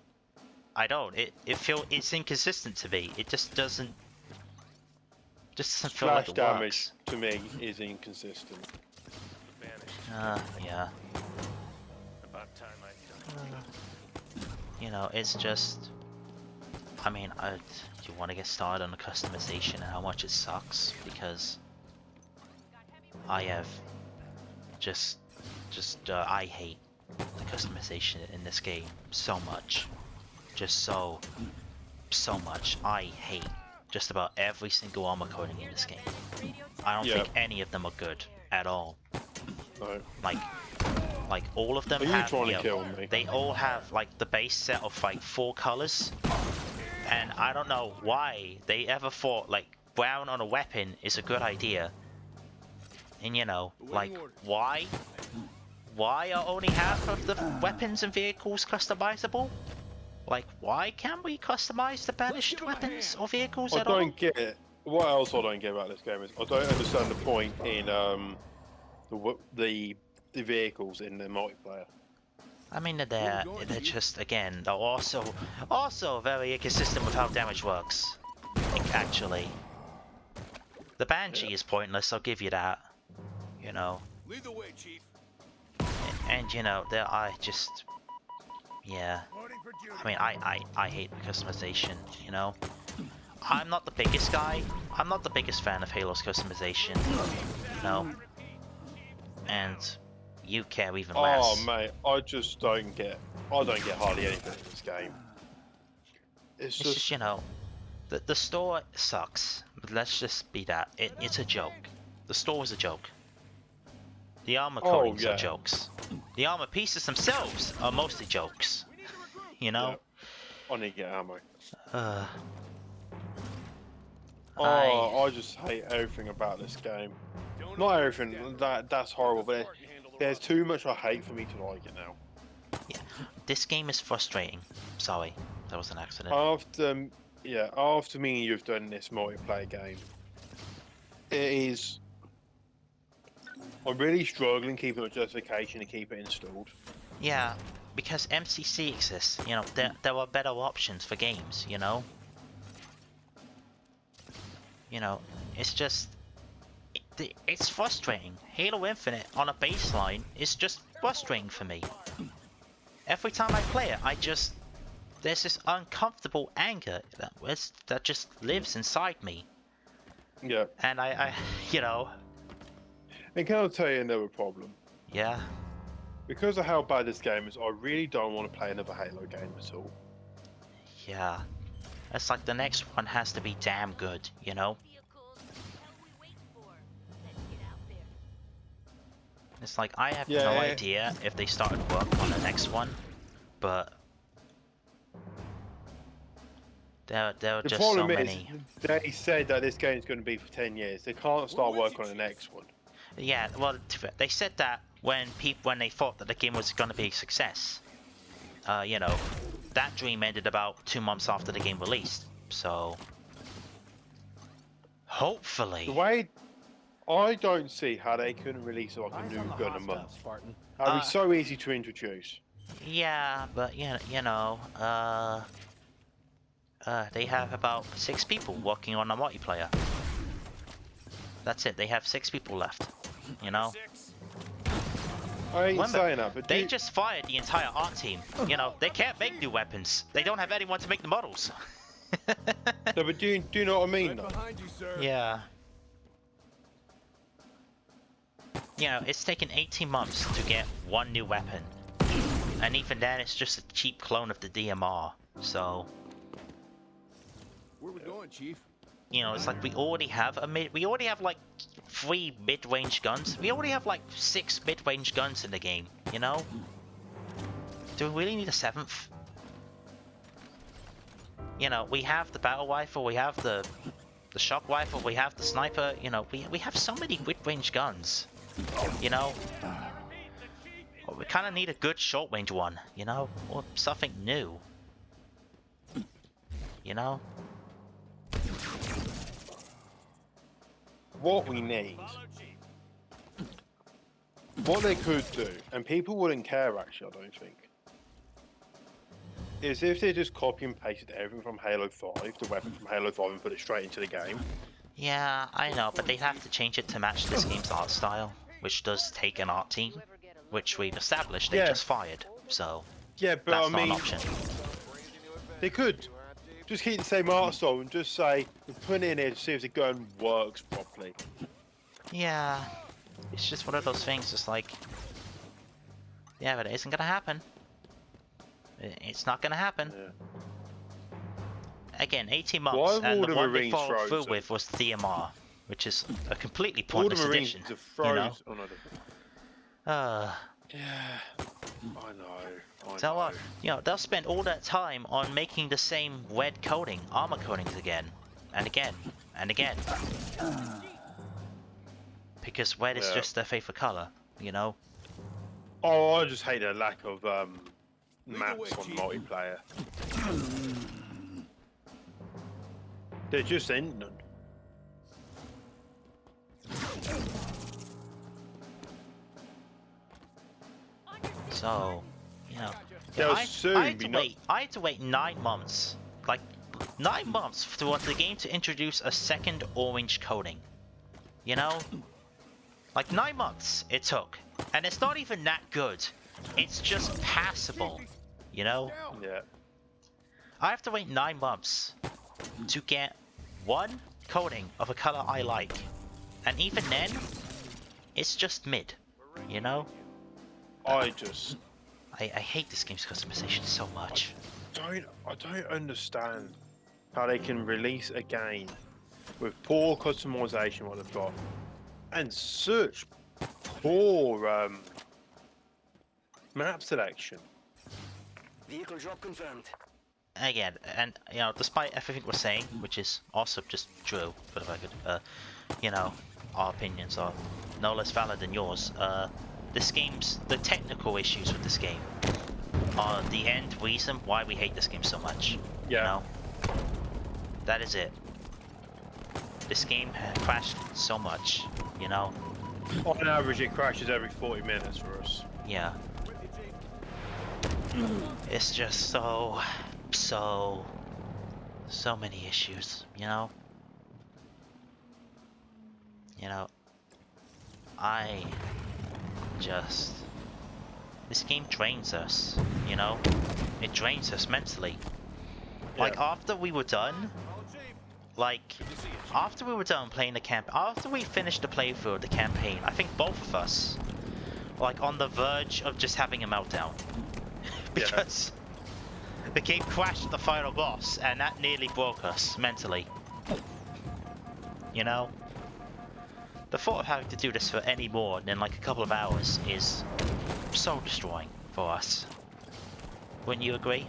I don't. It's inconsistent to me. It just doesn't. Feel like it damage works. To me is inconsistent. Yeah. About time It's just. I mean, do you want to get started on the customization and how much it sucks? Because I have I hate the customization in this game so much. Just so much. I hate just about every single armor coding in this game. I don't think any of them are good at all. No. Like all of them Are you have. trying to kill me? They all have the base set of 4 colors, and I don't know why they ever thought brown on a weapon is a good idea. And why? Why are only half of the weapons and vehicles customizable? Why can't we customize the banished weapons or vehicles at all? I don't get it. What else I don't get about this game is I don't understand the point in the vehicles in the multiplayer. I mean, they're just, again, they're also very inconsistent with how damage works. Actually, the Banshee is pointless. I'll give you that. Lead the way, Chief. And yeah. I mean, I hate the customization. I'm not the biggest guy. I'm not the biggest fan of Halo's customization. And you care even less. Oh mate, I just don't get. I don't get hardly anything in this game. It's just the store sucks. But let's just be that. It's a joke. The store is a joke. The armor coatings are jokes. The armor pieces themselves are mostly jokes. Yeah. I need to get ammo. I just hate everything about this game. Not everything. That's horrible, but there's too much I hate for me to like it now. Yeah, this game is frustrating. Sorry, that was an accident. After me and you've done this multiplayer game, it is. I'm really struggling keeping a justification to keep it installed. Yeah, because MCC exists. You know, there are better options for games. You know. You know, it's just it's frustrating. Halo Infinite on a baseline is just frustrating for me. Every time I play it, there's this uncomfortable anger that just lives inside me. Yeah. And I you know. And can I tell you another problem? Yeah. Because of how bad this game is, I really don't want to play another Halo game at all. Yeah. It's like the next one has to be damn good, you know? Vehicles, what the hell we waiting for? Let's get out there. It's like I have Yeah. no idea if they started work on the next one, but there are The just so problem is, many. they said that this game is going to be for 10 years. They can't start work on the next one. Yeah, well, they said that when they thought that the game was going to be a success. You know, that dream ended about 2 months after the game released. So, hopefully. The way I don't see how they couldn't release like a new gun a month. That'd be so easy to introduce. Yeah, but you know, they have about 6 people working on a multiplayer. That's it. They have 6 people left. You know. I ain't Remember, saying that, but they just fired the entire art team. You know, they can't make new weapons. They don't have anyone to make the models. no, but do you know what I mean, though? Behind you, sir. Yeah. You know, it's taken 18 months to get one new weapon. And even then, it's just a cheap clone of the DMR. So, Where we going, Chief? you know, it's like we already have like 3 mid-range guns. We already have like 6 mid-range guns in the game, you know? Do we really need a 7th? You know, we have the battle rifle, we have the shock rifle, we have the sniper, you know, we have so many mid-range guns, you know? We kind of need a good short-range one, you know? Or something new. You know? What we need, what they could do, and people wouldn't care actually, I don't think, is if they just copy and pasted everything from Halo 5, the weapon from Halo 5, and put it straight into the game. Yeah, I know, but they have to change it to match this game's art style, which does take an art team, which we've established they Yeah. just fired, so Yeah, but that's I not mean, an option. they could just keep the same art style and just say, put it in here to see if the gun works properly. Yeah, it's just one of those things, it's like, yeah, but it isn't gonna happen. It's not gonna happen. Yeah. Again, 18 Why months, have and all the the one they Marines followed through frozen? with was the DMR, which is a completely All the pointless Marines addition, are you frozen. know? Oh, no, yeah, I know. So what? You know, they'll spend all that time on making the same red coating, armor coatings again, and again, and again. Because red is Yeah. just their favorite color, you know? Oh, I just hate the lack of maps way, on Chief. multiplayer. There just ain't none. So, you know, There'll I soon had be to no- wait. I had to wait 9 months, like 9 months, for the game to introduce a second orange coating. You know, like 9 months it took, and it's not even that good. It's just passable. You know, Yeah. I have to wait 9 months to get one coating of a color I like, and even then, it's just mid. You know, I just I hate this game's customization so much. I don't understand how they can release a game with poor customization what they've got and such poor map selection. Vehicle drop confirmed. Again, and you know, despite everything we're saying, which is also just true for the record, you know, our opinions are no less valid than yours. The technical issues with this game are the end reason why we hate this game so much. Yeah. You know, that is it. This game crashed so much. You know, On average, it crashes every 40 minutes for us. yeah. It's just so many issues, you know? You know, I just... This game drains us, you know? It drains us mentally. Like, Yeah. after we were done, like, after we were done playing the camp, after we finished the playthrough of the campaign, I think both of us, like, on the verge of just having a meltdown. Because the game crashed at the final boss, and that nearly broke us mentally. You know? The thought of having to do this for any more than like a couple of hours is so destroying for us. Wouldn't you agree?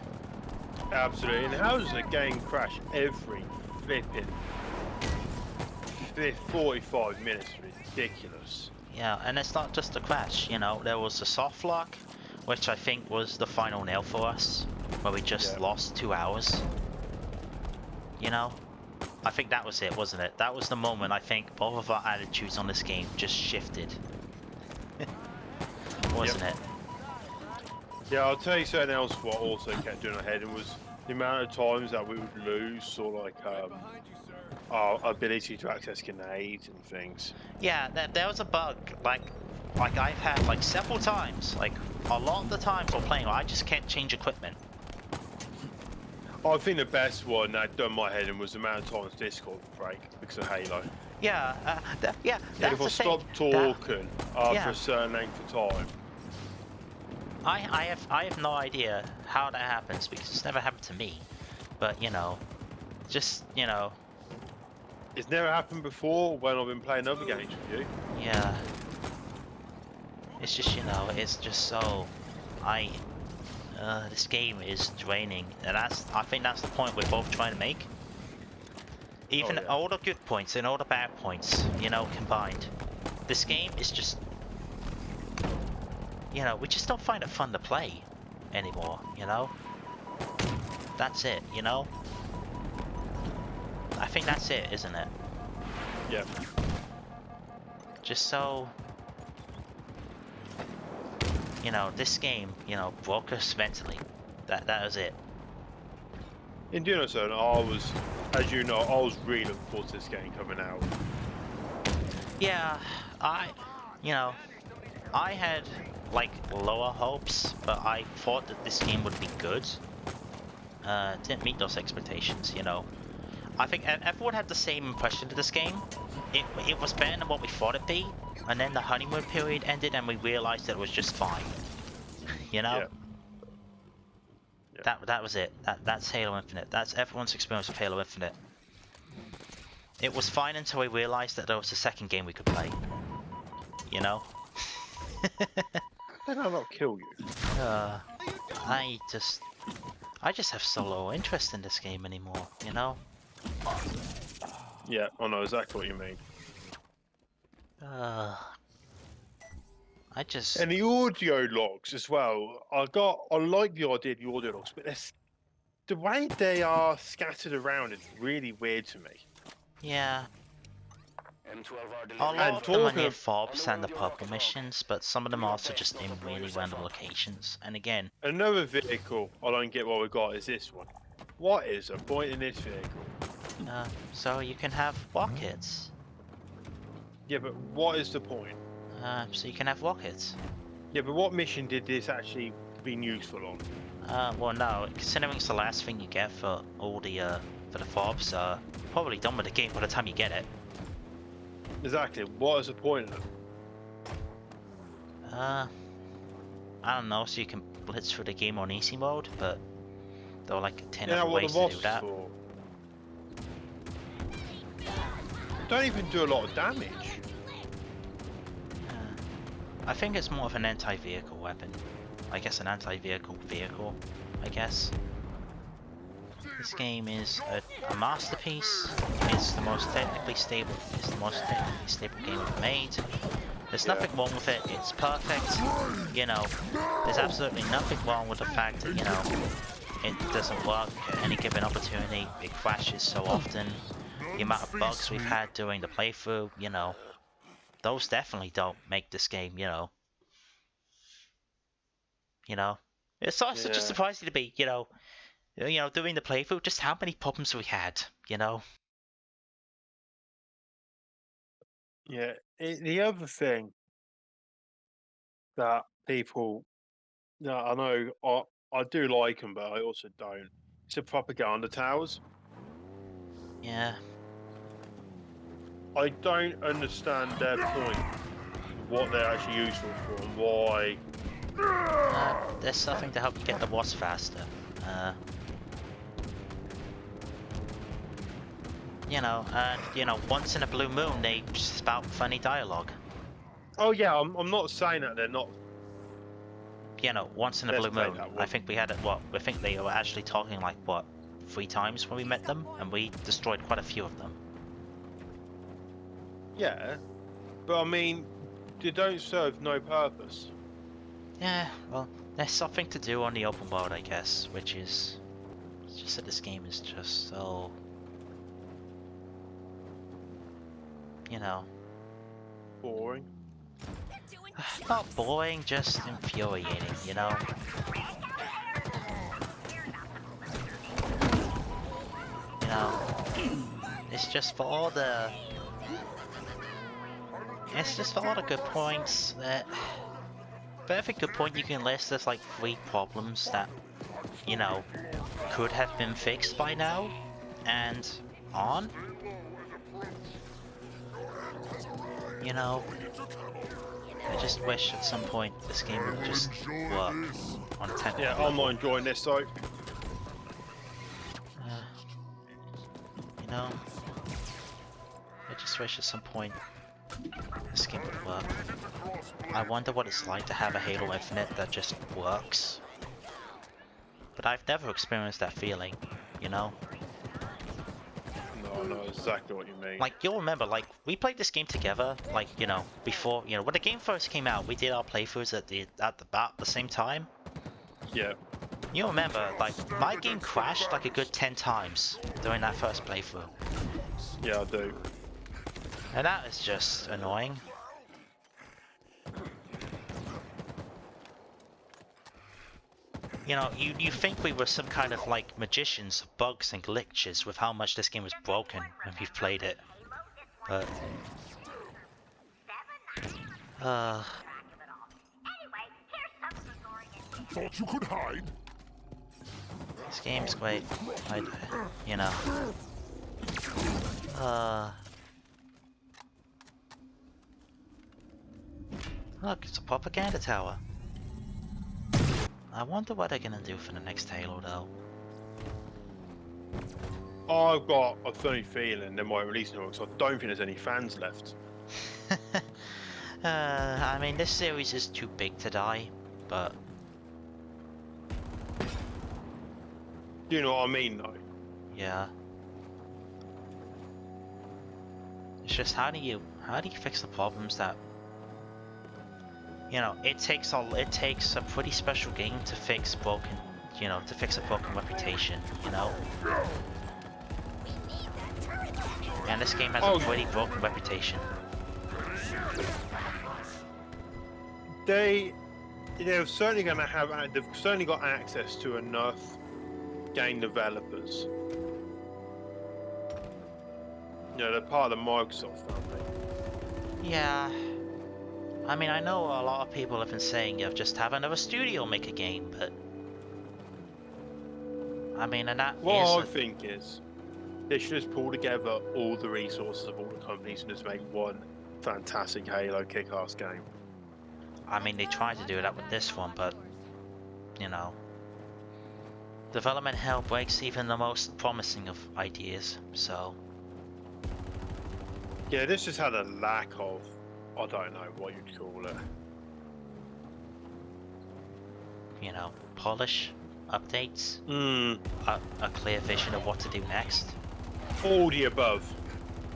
Absolutely. And how does a game crash every flipping 45 minutes? Ridiculous. Yeah, and it's not just a crash, you know, there was a soft lock, which I think was the final nail for us, where we just lost 2 hours. You know? I think that was it, wasn't it? That was the moment I think both of our attitudes on this game just shifted. Wasn't it? Yeah, I'll tell you something else what also kept doing our head, and was the amount of times that we would lose sort of like our ability to access grenades and things. Yeah, there was a bug, like I've had like several times, like a lot of the times while playing, I just can't change equipment. I think the best one that done my head in was the amount of times Discord would break because of Halo. Yeah, that's If I the thing. stop talking after yeah. a certain length of time. I have no idea how that happens because it's never happened to me. But you know, just you know. It's never happened before when I've been playing other games with you. Yeah. It's just, you know, it's just so... this game is draining, and I think that's the point we're both trying to make. Even all the good points and all the bad points, you know, combined. This game is just... You know, we just don't find it fun to play anymore, you know? That's it, you know? I think that's it, isn't it? Yeah. Just so... You know, this game, you know, broke us mentally. That was it. In doing so, I was, as you know, I was really looking forward to this game coming out. Yeah, you know, I had like lower hopes, but I thought that this game would be good. Didn't meet those expectations, you know. I think everyone had the same impression of this game. It was better than what we thought it'd be, and then the honeymoon period ended and we realized that it was just fine. You know? Yeah. That was it. That's Halo Infinite. That's everyone's experience with Halo Infinite. It was fine until we realized that there was a second game we could play. You know? How did I not kill you? I just have so low interest in this game anymore, you know? Yeah, I know exactly what you mean. I just... And the audio logs as well. I like the idea of the audio logs, but the way they are scattered around is really weird to me. Yeah. M12R A lot And of them are talking near of- fobs and the purple missions, but some of them are also just in really random locations. And again, Another vehicle I don't get what we got is this one. What is the point in this vehicle? so you can have rockets. Yeah, but what is the point? So you can have rockets. Yeah, but what mission did this actually been useful on? Well no, considering it's the last thing you get for all the, for the fobs, probably done with the game by the time you get it. Exactly, what is the point of them? I don't know, so you can blitz through the game on easy mode, but there are like 10 Yeah, other what ways the to boss do that. for? Don't even do a lot of damage. I think it's more of an anti-vehicle weapon. I guess an anti-vehicle vehicle, I guess. This game is a masterpiece. It's the most technically stable. It's the most technically stable game ever made. There's nothing wrong with it. It's perfect. You know, there's absolutely nothing wrong with the fact that, you know, it doesn't work at any given opportunity. It crashes so often. The amount of bugs we've had during the playthrough, you know, those definitely don't make this game, you know. It's also just Yeah. surprising to me, during the playthrough, just how many problems we had, Yeah. The other thing that people, I know I do like them, but I also don't. It's the propaganda towers. Yeah. I don't understand their point, what they're actually useful for, and why. There's something to help you get the wasp faster. Once in a blue moon, they spout funny dialogue. Oh yeah, I'm not saying that they're not. Once in a Let's blue take moon. that I one. think we had it, I think they were actually talking like, 3 times when we met them, and we destroyed quite a few of them. Yeah, but I mean, they don't serve no purpose. Yeah, well, there's something to do on the open world, I guess, which is... It's just that this game is just so... Boring. Not boring, just infuriating, It's just for all the... It's just for all the good points that... For every good point you can list, there's like 3 problems that, could have been fixed by now, and on. I just wish at some point this game would just work on a technical Yeah, level. I'm not enjoying this though. I just wish at some point this game would work. I wonder what it's like to have a Halo Infinite that just works. But I've never experienced that feeling, No, I know exactly what you mean. Like, you'll remember, like, we played this game together, like, before, when the game first came out, we did our playthroughs at about the same time. Yeah. You'll remember, like, my game crashed like a good 10 times during that first playthrough. Yeah, I do. And that is just annoying. You think we were some kind of, like, magicians of bugs and glitches with how much this game was broken when we've played it. But... Thought you could hide? This game's great. Look, it's a propaganda tower. I wonder what they're gonna do for the next Halo, though. I've got a funny feeling they might release new because I don't think there's any fans left. I mean, this series is too big to die, but... Do you know what I mean, though? Yeah. It's just how do you fix the problems that... it takes a pretty special game to fix broken, to fix a broken reputation, And this game has a pretty broken reputation. They're certainly going to have. They've certainly got access to enough game developers. They're part of the Microsoft family. Yeah. I mean, I know a lot of people have been saying, just have another studio make a game, but... I mean, and that What I think is, they should just pull together all the resources of all the companies and just make one fantastic Halo kick-ass game. I mean, they tried to do that with this one, but... Development hell breaks even the most promising of ideas, so... Yeah, this just had a lack of... I don't know what you'd call it. Polish, updates, a clear vision of what to do next. All the above.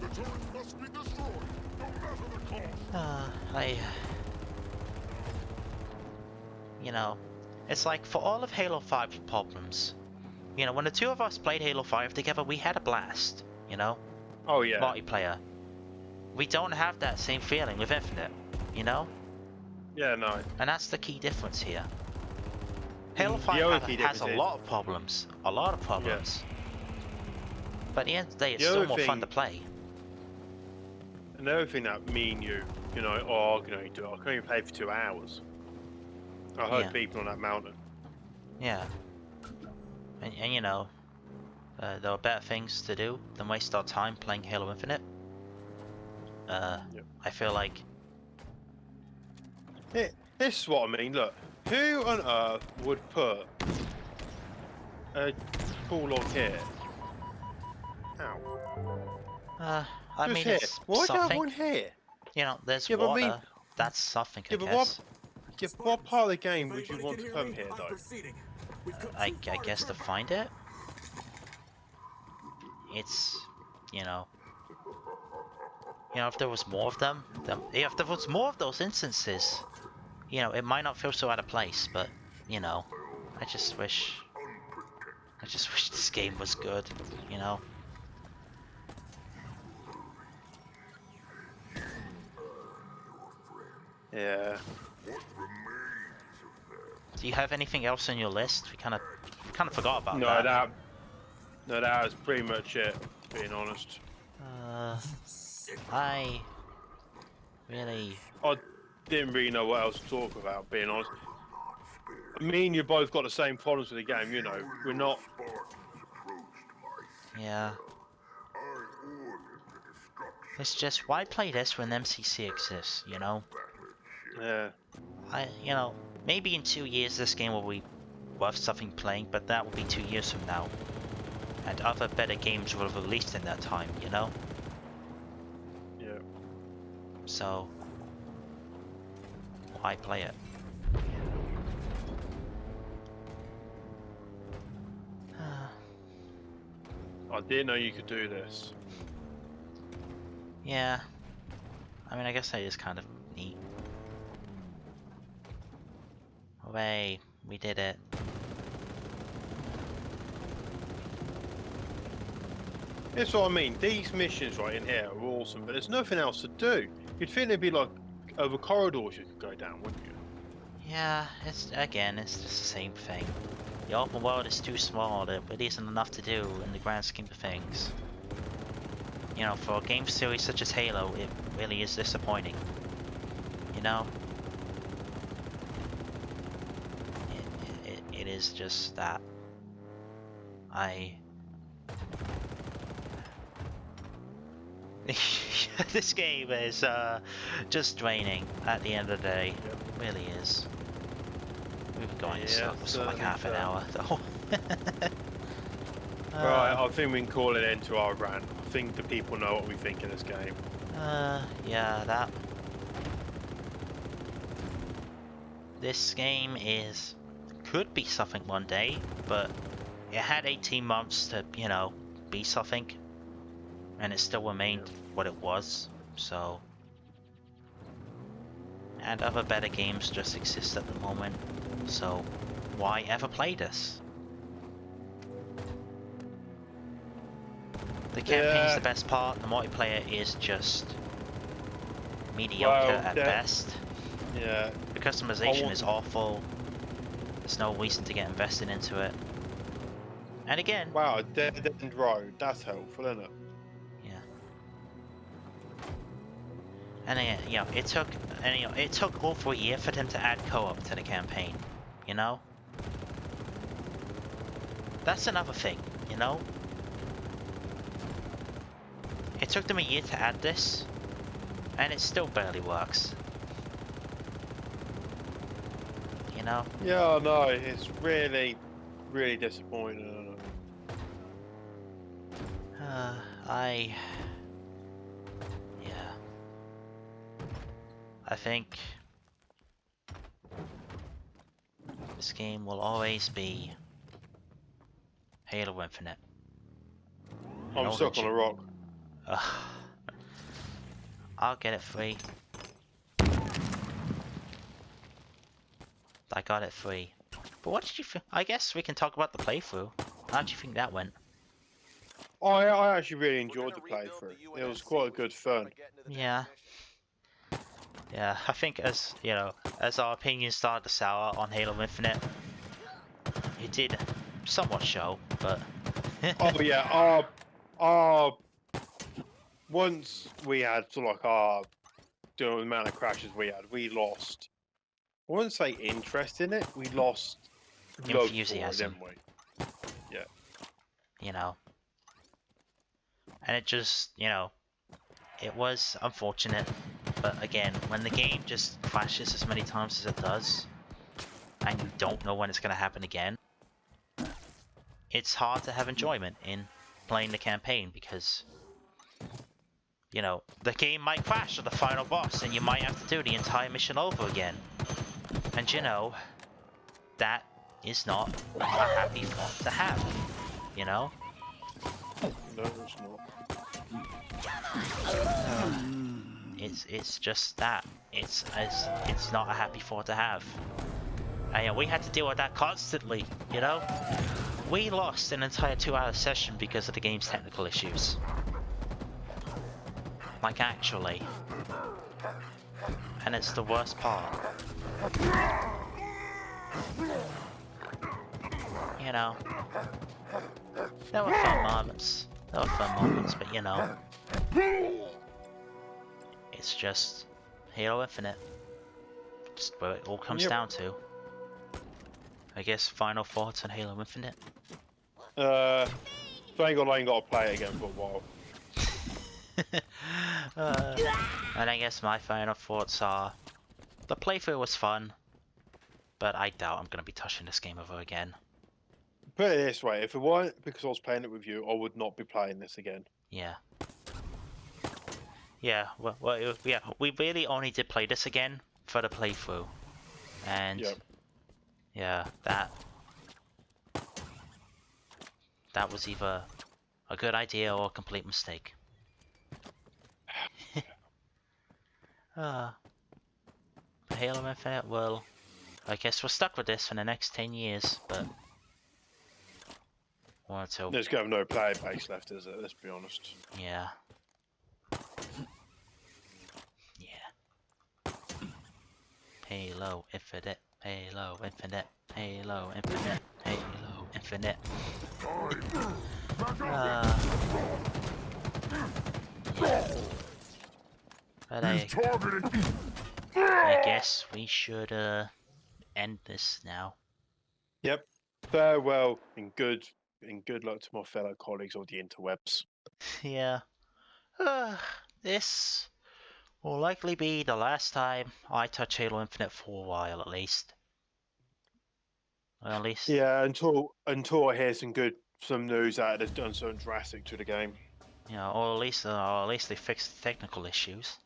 The turret must be destroyed, no matter the cost. It's like, for all of Halo 5's problems, when the two of us played Halo 5 together, we had a blast, Oh yeah. multiplayer. We don't have that same feeling with Infinite, Yeah, no. And that's the key difference here. Halo The 5 only has, key has a difference lot of problems. A lot of problems. But at the end of the day, it's The still other more fun to thing- play. Another thing that me and you are going to do, I can only play for 2 hours. I heard Yeah. people on that mountain. Yeah. And you know, there are better things to do than waste our time playing Halo Infinite. Yep. I feel like, This is what I mean. Look, who on earth would put a call log here? Ow. I Just mean, here. it's Why do you have something. one here? You know, there's Yeah, but I water. mean- That's something, I Yeah, but guess. what part of the game would you want to come here, though? I guess to find it. It's, you know, if there was more of them, if there was more of those instances, it might not feel so out of place. But I just wish this game was good. Yeah. Do you have anything else on your list? We kind of forgot about No, that. that was pretty much it. Being honest, I really. I didn't really know what else to talk about. Being honest, me and you both got the same problems with the game. We're not. Yeah. It's just, why play this when MCC exists, Yeah. Maybe in 2 years this game will be worth something playing, but that will be 2 years from now. And other better games will have released in that time, Yeah. So, why play it? I didn't know you could do this. Yeah. I mean, I guess that is kind of neat. Hooray, we did it. That's what I mean. These missions right in here are awesome, but there's nothing else to do. You'd think there'd be like other corridors you could go down, wouldn't you? Yeah, it's just the same thing. The open world is too small, there really isn't enough to do in the grand scheme of things. For a game series such as Halo, it really is disappointing. It is just that. This game is just draining at the end of the day. Yep. It really is. We've been going in Yeah, circles for like certainly half an so. hour though. Right, I think we can call it into our rant. I think the people know what we think of this game. Yeah, that. This game could be something one day, but it had 18 months to, be something, and it still remained what it was, so. And other better games just exist at the moment, so why ever play this? The campaign's the best part, the multiplayer is just mediocre at best. Yeah. The customization is awful. There's no reason to get invested into it. And again, Wow, a dead end road. That's helpful, isn't it? yeah. And again, it took over a year for them to add co-op to the campaign. That's another thing. It took them a year to add this, and it still barely works. Yeah, I know. It's really, really disappointing, isn't it? I think this game will always be Halo Infinite. I'm know stuck that on a rock. I'll get it free. I got it free. But what did you think? I guess we can talk about the playthrough. How did you think that went? I actually really enjoyed the playthrough. It was quite good fun. Yeah. Yeah, I think as our opinions started to sour on Halo Infinite, it did somewhat show, but Oh yeah, our once we had sort of like our the amount of crashes we had, we lost. I wouldn't say interest in it. We lost love for it, enthusiasm. didn't we? You know, and it just, you know, it was unfortunate, but again, when the game just crashes as many times as it does, and you don't know when it's going to happen again, it's hard to have enjoyment in playing the campaign because, you know, the game might crash at the final boss and you might have to do the entire mission over again. And you know, that is not a happy thought to have, you know? No, it's not. It's just that. It's not a happy thought to have. And we had to deal with that constantly, you know? We lost an entire 2-hour session because of the game's technical issues. Like, actually. And it's the worst part. You know. There were fun moments. But you know. It's just Halo Infinite. Just where it all comes down to. I guess final thoughts on Halo Infinite? Thank God I ain't got to play it again for a while. And I guess my final thoughts are, the playthrough was fun, but I doubt I'm going to be touching this game ever again. Put it this way, if it weren't because I was playing it with you, I would not be playing this again. Yeah. Yeah, well, yeah, we really only did play this again for the playthrough. And, yeah, that was either a good idea or a complete mistake. Halo Infinite, well, I guess we're stuck with this for the next 10 years, but... until... There's going to have no player base left, is it? Let's be honest. Yeah. Yeah. Halo Infinite, Halo Infinite, Halo Infinite, Halo Infinite. Yeah. But I guess we should end this now. Yep. Farewell and good luck to my fellow colleagues on the interwebs. Yeah. This will likely be the last time I touch Halo Infinite for a while, at least. Well, at least. Yeah, until I hear some news that has done something drastic to the game. You know, or at least they fixed the technical issues.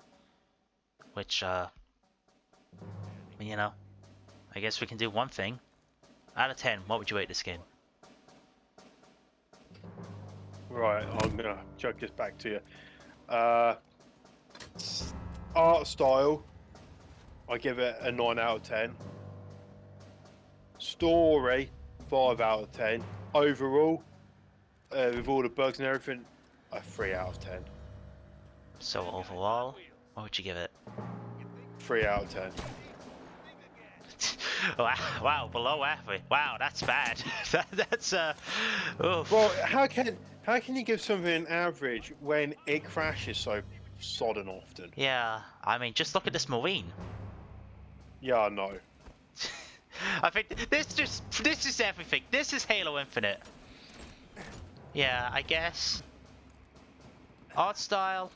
Which, you know, I guess we can do one thing. Out of 10, what would you rate this game? Right, I'm gonna chuck this back to you. Art style, I give it a 9 out of 10. Story, 5 out of 10. Overall, with all the bugs and everything, a 3 out of 10. So overall, what would you give it? 3 out of 10. Wow, below average. Wow, that's bad. That's oof. Well, how can you give something an average when it crashes so sodden often? Yeah, I mean, just look at this Marine. Yeah, I know. I think this is everything. This is Halo Infinite. Yeah, I guess. Art style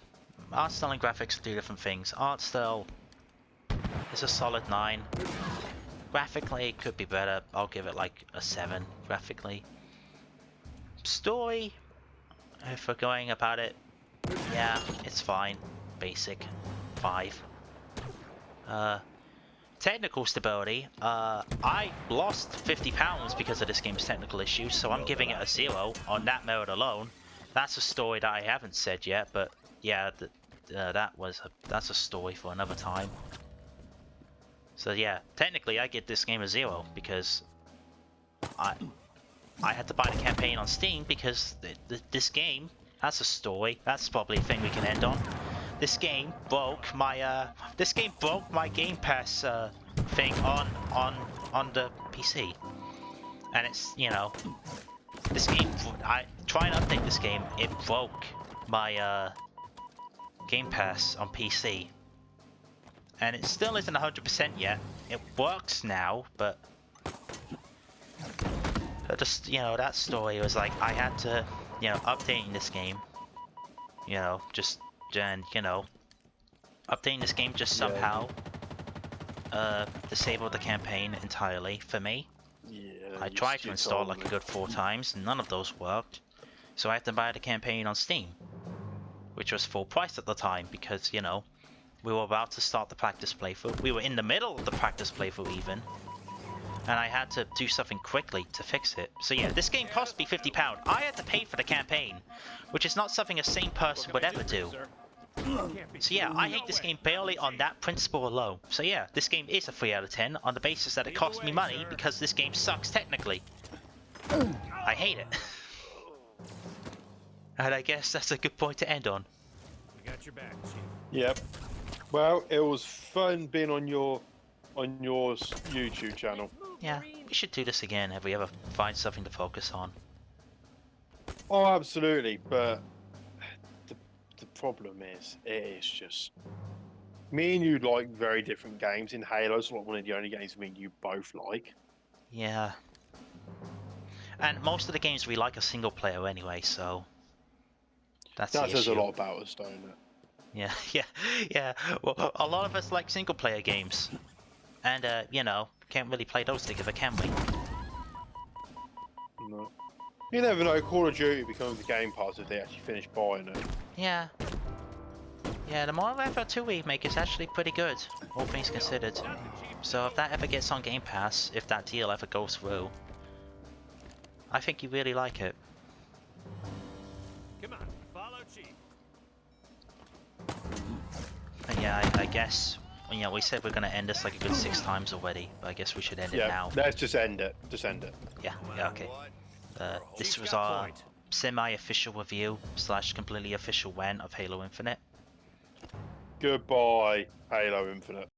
and graphics are two different things. Art style is a solid 9. Graphically, it could be better. I'll give it like a 7 graphically. Story, if we're going about it, yeah, it's fine. Basic, 5. Technical stability, I lost 50 pounds because of this game's technical issues, so I'm giving it a 0 on that merit alone. That's a story that I haven't said yet, but yeah, that's a story for another time. So yeah, technically I get this game a 0 because I had to buy the campaign on Steam because this game, that's a story. That's probably a thing we can end on. This game broke my Game Pass thing on the PC. And it's, you know, this game, I try and update this game, it broke my Game Pass on PC. And it still isn't 100% yet. It works now, but just, you know, that story was like, I had to, you know, updating this game, you know, just, and, you know, updating this game just somehow disabled the campaign entirely for me. Yeah. I tried to install it like a good 4 times, and none of those worked. So I had to buy the campaign on Steam, which was full price at the time because, you know, we were about to start the practice playthrough. We were in the middle of the practice playthrough even. And I had to do something quickly to fix it. So yeah, this game cost me £50. I had to pay for the campaign, which is not something a sane person would ever do. So yeah, I hate this game barely on that principle alone. So yeah, this game is a 3 out of 10 on the basis that it cost me money because this game sucks technically. I hate it. And I guess that's a good point to end on. We got your back, Chief. Yep. Well, it was fun being on your YouTube channel. Yeah, we should do this again if we ever find something to focus on. Oh, absolutely. But the problem is, it is just me and you like very different games. In Halo's like one of the only games me and you both like. Yeah. And most of the games we like are single player anyway, so that's the That says a issue. lot about us, don't it? Yeah, yeah. Well, a lot of us like single player games. And, you know, can't really play those together, can we? No. You never know, Call of Duty becomes a Game Pass if they actually finish buying it. Yeah. Yeah, the Modern Warfare 2 remake is actually pretty good, all things considered. So if that ever gets on Game Pass, if that deal ever goes through, I think you really like it. Come on, follow Chief. But yeah, I guess, you know, we said we're going to end this like a good 6 times already, but I guess we should end it Yeah, now. let's just end it. Just end it. Yeah, okay. This was got our point. semi-official review / completely official rant of Halo Infinite. Goodbye, Halo Infinite.